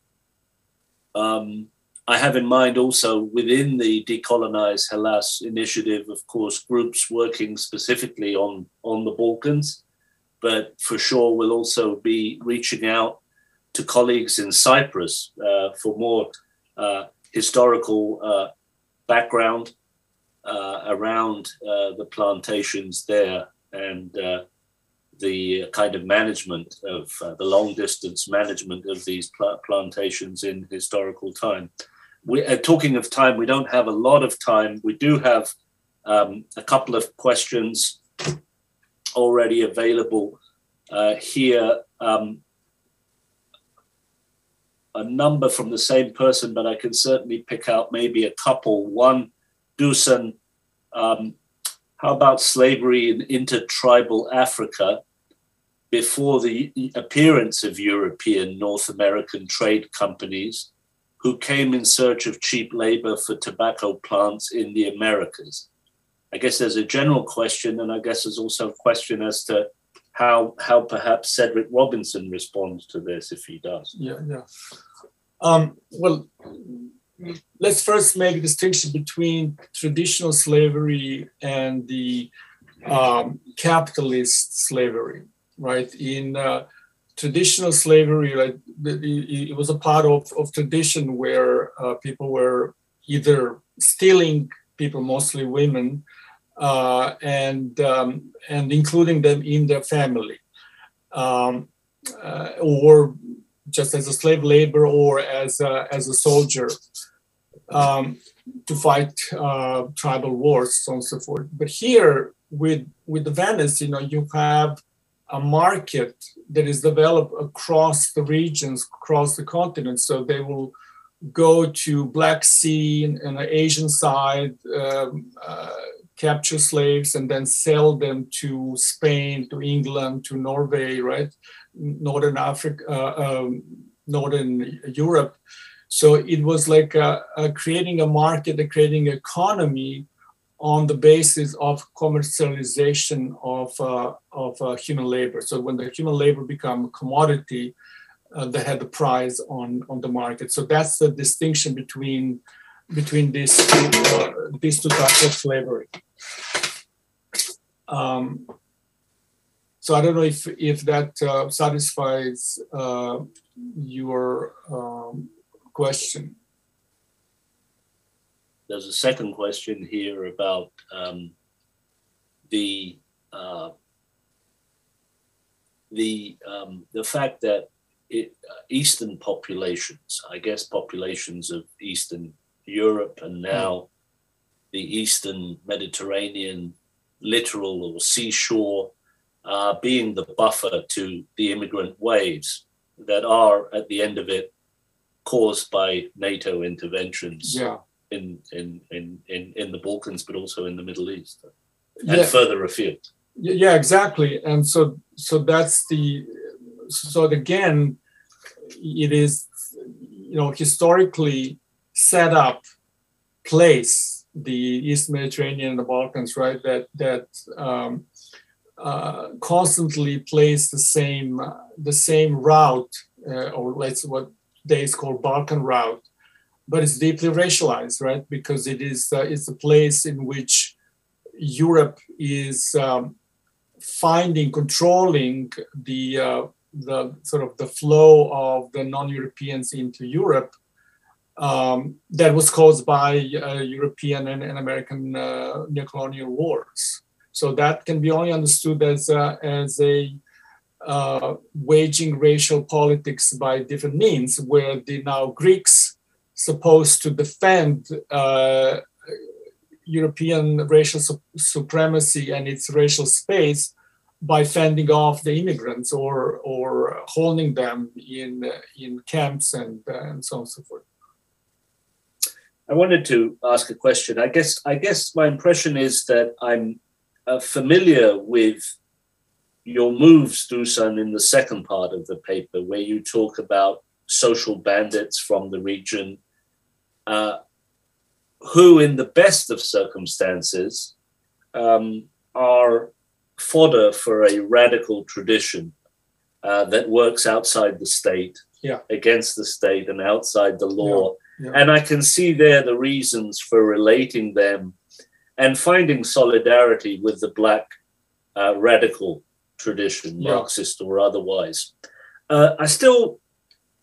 [SPEAKER 1] I have in mind also within the Decolonize Hellas initiative, of course, groups working specifically on the Balkans, but for sure we'll also be reaching out to colleagues in Cyprus for more historical background around the plantations there and the kind of management of the long distance management of these plantations in historical time. Talking of time, we don't have a lot of time. We do have a couple of questions already available here. A number from the same person, but I can certainly pick out maybe a couple. One, Dušan, how about slavery in intertribal Africa before the appearance of European North American trade companies who came in search of cheap labor for tobacco plants in the Americas? I guess there's a general question, and I guess there's also a question as to how perhaps Cedric Robinson responds to this, if he does.
[SPEAKER 2] Yeah. Well, let's first make a distinction between traditional slavery and the capitalist slavery, right? In traditional slavery, right, it was a part of tradition where people were either stealing people, mostly women, and including them in their family, or just as a slave labor or as a soldier to fight tribal wars, so on and so forth. But here with the Venice, you have a market that is developed across the regions, across the continent. So they will go to Black Sea and the Asian side, capture slaves, and then sell them to Spain, to England, to Norway, right? Northern Africa, Northern Europe. So it was like creating a market, creating an economy on the basis of commercialization of human labor. So when the human labor become a commodity, they had the price on the market. So that's the distinction between these two types of slavery. So I don't know if that satisfies your question.
[SPEAKER 1] There's a second question here about the fact that Eastern populations, I guess populations of Eastern Europe and now the Eastern Mediterranean littoral or seashore, being the buffer to the immigrant waves that are at the end of it caused by NATO interventions in the Balkans, but also in the Middle East and further afield.
[SPEAKER 2] Yeah, exactly. And so that's so again, it is, historically set up place, the East Mediterranean and the Balkans, right? That constantly plays the same route, or what days called Balkan route, but it's deeply racialized, right? Because it's a place in which Europe is controlling the sort of the flow of the non-Europeans into Europe. That was caused by European and American neocolonial wars. So that can be only understood as a waging racial politics by different means, where the now Greeks supposed to defend European racial supremacy and its racial space by fending off the immigrants or holding them in camps and so on and so forth.
[SPEAKER 1] I wanted to ask a question. I guess my impression is that I'm familiar with your moves, Dušan, in the second part of the paper, where you talk about social bandits from the region, who, in the best of circumstances, are fodder for a radical tradition that works outside the state, against the state and outside the law. And I can see there the reasons for relating them and finding solidarity with the Black radical tradition, Marxist or otherwise. I still,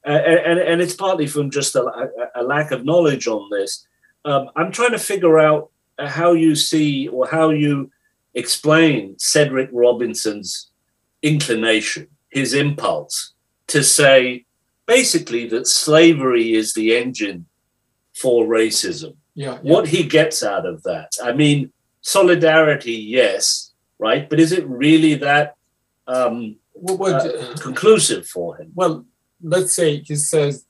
[SPEAKER 1] and it's partly from just a lack of knowledge on this, I'm trying to figure out how you see or how you explain Cedric Robinson's inclination, his impulse to say basically that slavery is the engine for racism.
[SPEAKER 2] Yeah.
[SPEAKER 1] What he gets out of that. I mean, solidarity, yes, right? But is it really that conclusive for him?
[SPEAKER 2] Well, let's say he says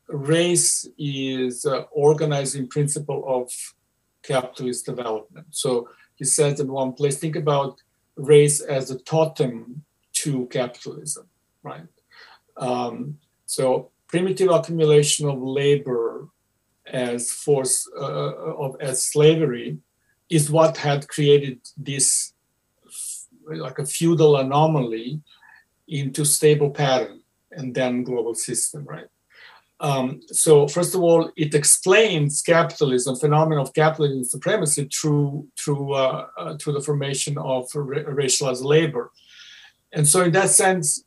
[SPEAKER 2] race is organizing principle of capitalist development. So he says in one place, think about race as a totem to capitalism, right? So primitive accumulation of labor as force as slavery is what had created this like a feudal anomaly into stable pattern and then global system, right? So first of all, it explains capitalism, phenomenon of capitalism supremacy through the formation of racialized labor. And so in that sense,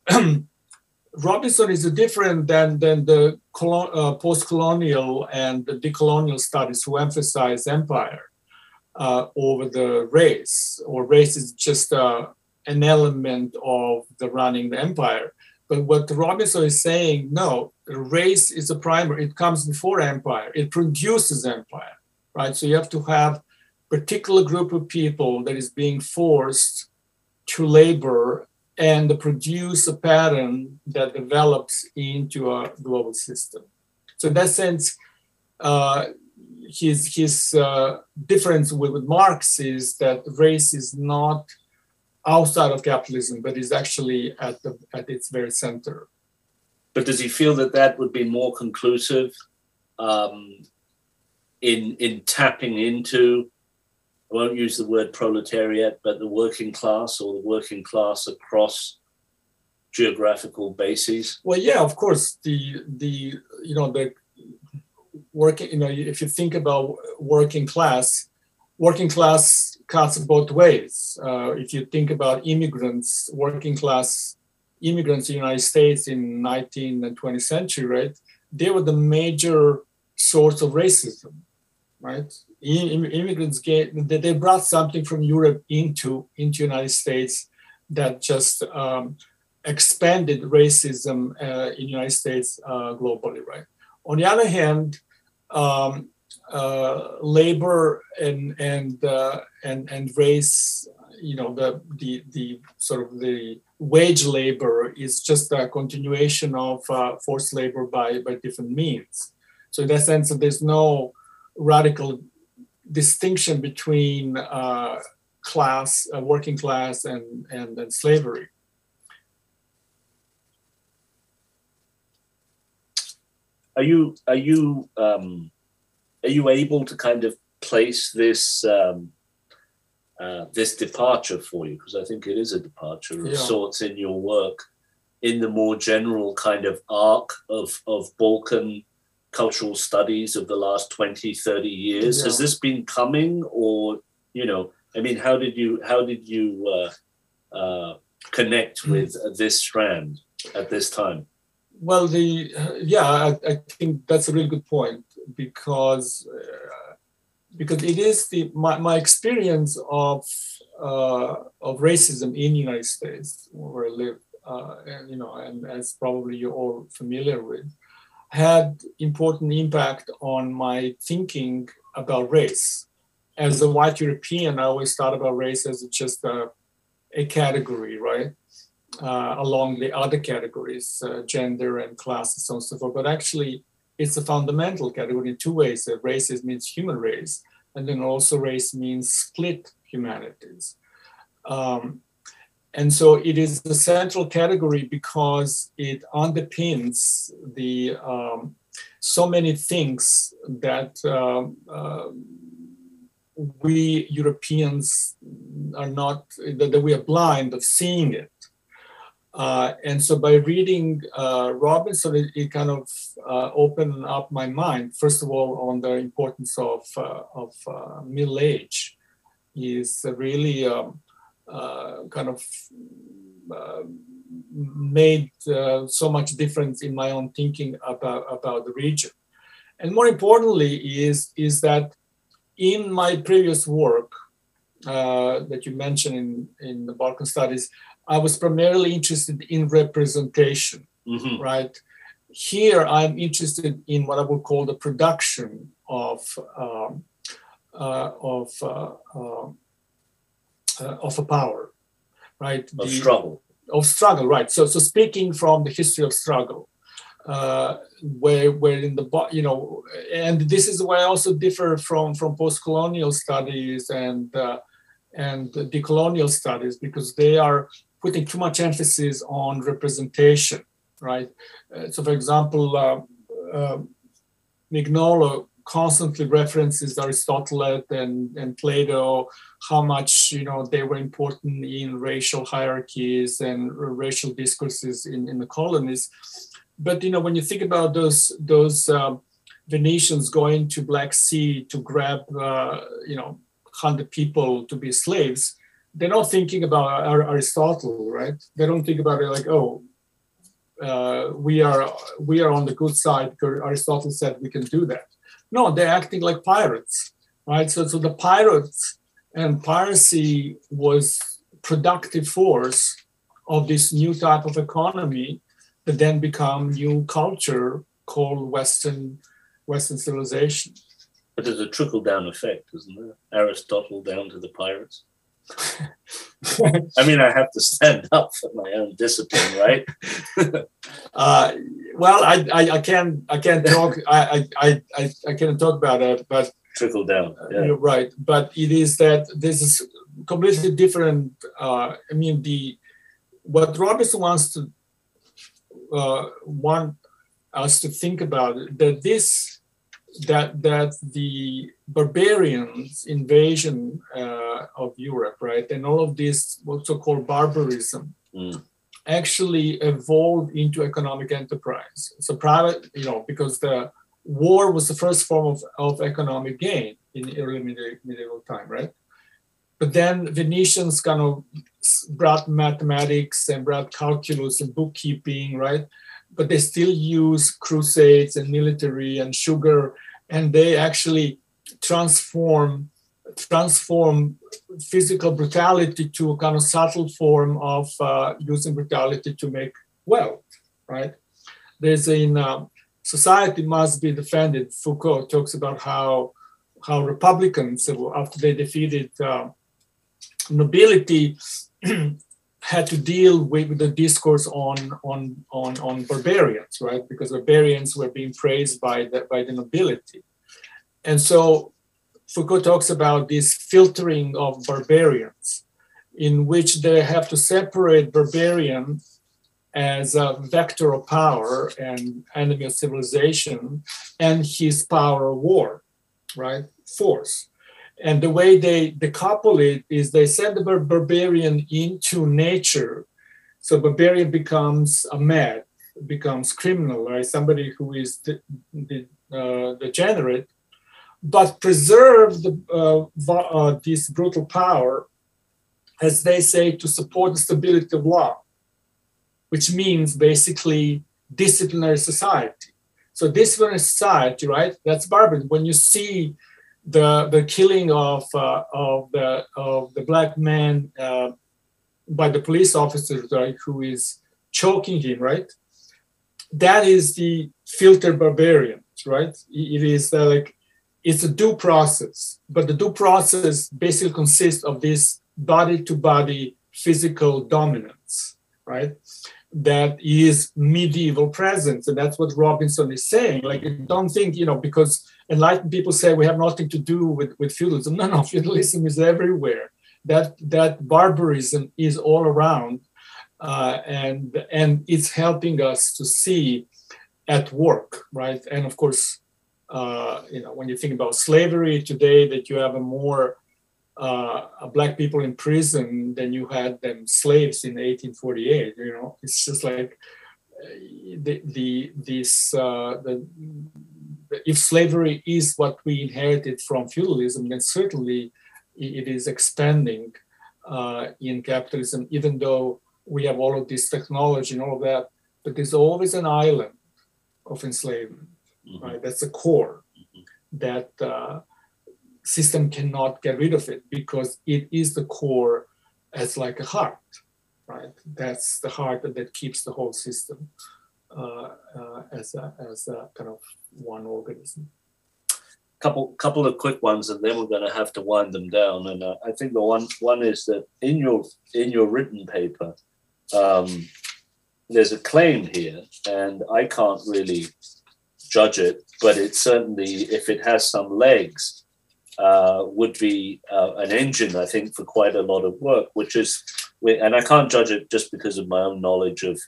[SPEAKER 2] Robinson is different than the post-colonial and the decolonial studies who emphasize empire over the race, or race is just an element of the running the empire. But what Robinson is saying, no, race is a primary, it comes before empire, it produces empire, right? So you have to have a particular group of people that is being forced to labor and produce a pattern that develops into a global system. So in that sense, his difference with Marx is that race is not outside of capitalism, but is actually at its very center.
[SPEAKER 1] But does he feel that that would be more conclusive in tapping into, I won't use the word proletariat, but the working class, or the working class across geographical bases?
[SPEAKER 2] Well, yeah, of course. The working, if you think about working class cuts both ways. If you think about immigrants, working class immigrants in the United States in 19th and 20th century, right? They were the major source of racism, right? Immigrants they brought something from Europe into United States that just expanded racism in the United States globally, right? On the other hand, labor and race, the sort of the wage labor is just a continuation of forced labor by different means. So in that sense, there's no radical distinction between class, working class, and slavery.
[SPEAKER 1] Are you able to kind of place this this departure for you? Because I think it is a departure of sorts in your work, in the more general kind of arc of Balkan cultural studies of the last 20, 30 years. Has this been coming, or, I mean, how did you connect with this strand at this time?
[SPEAKER 2] Well, I think that's a really good point, because it is my experience of racism in the United States, where I live, and as probably you're all familiar with, had important impact on my thinking about race. As a white European, I always thought about race as just a category, right? Along the other categories, gender and class and so on and so forth. But actually, it's a fundamental category in two ways. Race means human race, and then also race means split humanities. And so it is the central category because it underpins the so many things that we Europeans are not, that we are blind of seeing it. And so by reading Robinson, it kind of opened up my mind, first of all, on the importance of middle age. Is really kind of made so much difference in my own thinking about the region. And more importantly is that in my previous work that you mentioned in the Balkan studies, I was primarily interested in representation, right? Here, I'm interested in what I would call the production of a power, right?
[SPEAKER 1] Of struggle.
[SPEAKER 2] Of struggle, right? So speaking from the history of struggle, where in the, you know, and this is where I also differ from post-colonial studies and decolonial studies, because they are putting too much emphasis on representation, right? So, for example, Mignolo constantly references Aristotle and Plato, how much, you know, they were important in racial hierarchies and racial discourses in the colonies. But, you know, when you think about those Venetians going to Black Sea to grab, you know, 100 people to be slaves, they're not thinking about Aristotle, right? They don't think about it like, oh, we are on the good side because Aristotle said we can do that. No, they're acting like pirates, right? So the pirates and piracy was productive force of this new type of economy that then become new culture called Western civilization.
[SPEAKER 1] But there's a trickle-down effect, isn't there? Aristotle down to the pirates. I mean, I have to stand up for my own discipline, right?
[SPEAKER 2] Well, I can't talk. I can't talk about it, but
[SPEAKER 1] trickle down. Yeah.
[SPEAKER 2] You're right, but it is that this is completely different. I mean, what Robinson wants to want us to think about that the barbarians' invasion of Europe, right, and all of this what's so-called barbarism, actually evolved into economic enterprise. So private, you know, because the war was the first form of economic gain in early medieval time, right? But then Venetians kind of brought mathematics and brought calculus and bookkeeping, right? But they still use crusades and military and sugar, and they actually transform physical brutality to a kind of subtle form of using brutality to make wealth, right? There's society must be defended. Foucault talks about how Republicans, after they defeated nobility, had to deal with the discourse on barbarians, right? Because barbarians were being praised by the nobility. And so Foucault talks about this filtering of barbarians, in which they have to separate barbarian as a vector of power and enemy of civilization and his power of war, right? Force. And the way they decouple it is they send the barbarian into nature. So barbarian becomes a mad, becomes criminal, right? Somebody who is degenerate, but preserve this brutal power, as they say, to support the stability of law, which means basically disciplinary society. So disciplinary society, right? That's barbarian. When you see the killing of the black man by the police officer, right, who is choking him, right? That is the filtered barbarians, right? It is it's a due process, but the due process basically consists of this body-to-body physical dominance, right? That is medieval presence, and that's what Robinson is saying. Like, don't think, because enlightened people say we have nothing to do with feudalism. No, feudalism is everywhere. That barbarism is all around, and it's helping us to see at work, right? And of course, when you think about slavery today, that you have a more black people in prison than you had them slaves in 1848. It's just like if slavery is what we inherited from feudalism, then certainly it is expanding in capitalism, even though we have all of this technology and all of that. But there's always an island of enslavement, right? That's the core that system cannot get rid of it because it is the core as like a heart, right? That's the heart that keeps the whole system as a kind of one organism.
[SPEAKER 1] Couple of quick ones, and then we're going to have to wind them down. And I think the one is that in your written paper, there's a claim here, and I can't really judge it, but it certainly, if it has some legs, would be an engine, I think, for quite a lot of work, which is, and I can't judge it just because of my own knowledge of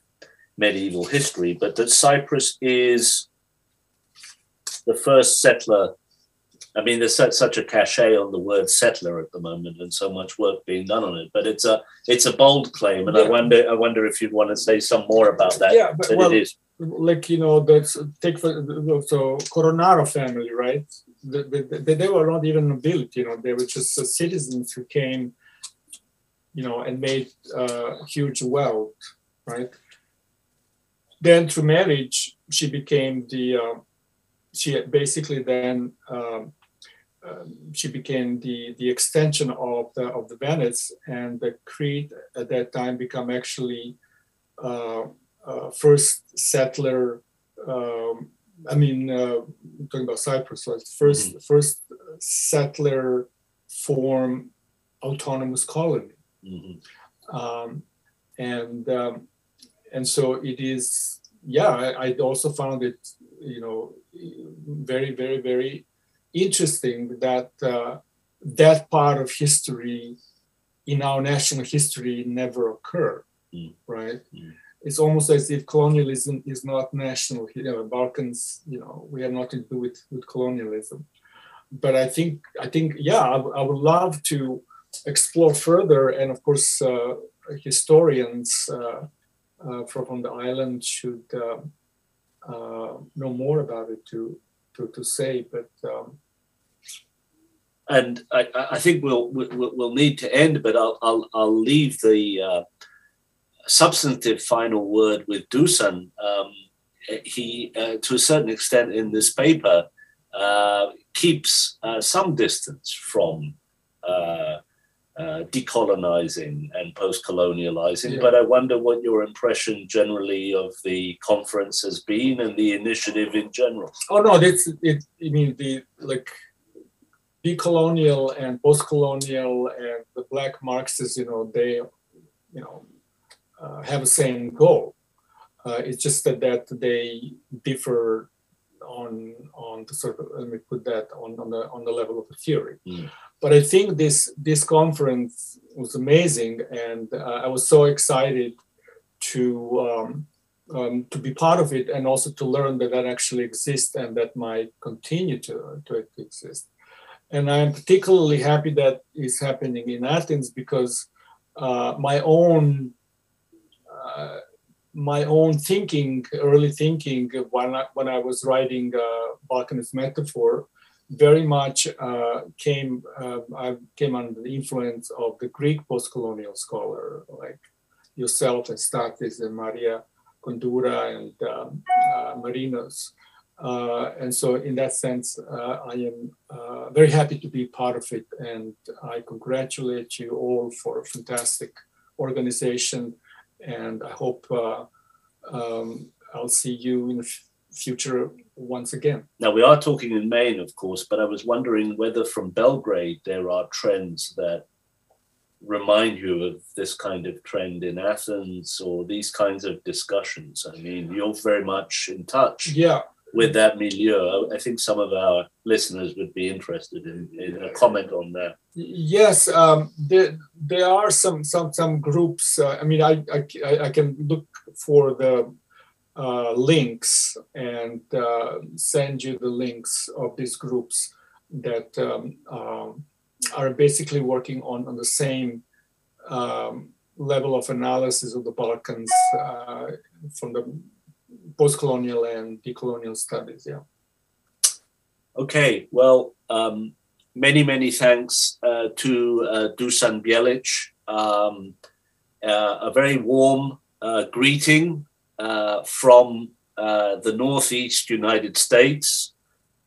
[SPEAKER 1] medieval history, but that Cyprus is the first settler. I mean, there's such a cachet on the word settler at the moment, and so much work being done on it. But it's a bold claim, and yeah. I wonder if you'd want to say some more about that.
[SPEAKER 2] Yeah, but well, it is like that's take for so Coronaro family, right? They were not even nobility. They were just citizens who came, and made huge wealth, right? Then through marriage, she became she basically then. She became the extension of the Venice, and the Crete at that time become actually first settler. Talking about Cyprus, so it's first settler form autonomous colony, and so it is. Yeah, I also found it, very, very, very interesting that that part of history in our national history never occurred, right? It's almost as if colonialism is not national. Balkans, we have nothing to do with colonialism. But I think, yeah, I would love to explore further, and of course, historians from the island should know more about it to say, but
[SPEAKER 1] and I think we'll need to end, but I'll leave the substantive final word with Dušan. He, to a certain extent, in this paper, keeps some distance from decolonizing and post-colonializing, yeah. But I wonder what your impression generally of the conference has been and the initiative in general.
[SPEAKER 2] Oh no, that's it. I mean, the decolonial and post-colonial and the Black Marxists, they, have the same goal. It's just that they differ on the sort of, let me put that on the level of the theory. But I think this conference was amazing, and I was so excited to be part of it, and also to learn that actually exists and that might continue to exist. And I'm particularly happy that it's happening in Athens because my own thinking, early thinking, when I was writing Balkans Metaphor, very much I came under the influence of the Greek post-colonial scholar like yourself and Stathis and Maria Kondura and Marinos. And so in that sense, I am very happy to be part of it. And I congratulate you all for a fantastic organization. And I hope I'll see you in the future once again.
[SPEAKER 1] Now, we are talking in Maine, of course, but I was wondering whether from Belgrade there are trends that remind you of this kind of trend in Athens or these kinds of discussions. I mean, you're very much in touch with that milieu. I think some of our listeners would be interested in a comment on that.
[SPEAKER 2] Yes, there are some groups. I mean, I can look for the links and send you the links of these groups that are basically working on the same level of analysis of the Balkans from the post-colonial and decolonial studies. Yeah.
[SPEAKER 1] Okay. Well, many thanks to Dušan Bjelić. A very warm greeting from the Northeast United States,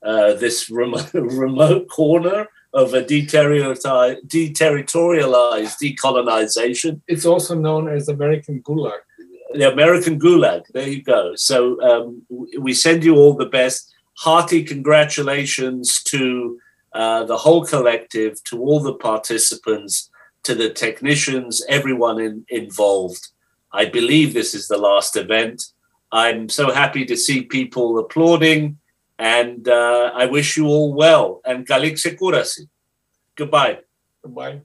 [SPEAKER 1] this remote corner of a deterritorialized decolonization.
[SPEAKER 2] It's also known as American Gulag.
[SPEAKER 1] The American Gulag, there you go. So we send you all the best. Hearty congratulations to the whole collective, to all the participants, to the technicians, everyone involved. I believe this is the last event. I'm so happy to see people applauding, and I wish you all well. And Galik Sekurasi. Goodbye.
[SPEAKER 2] Goodbye.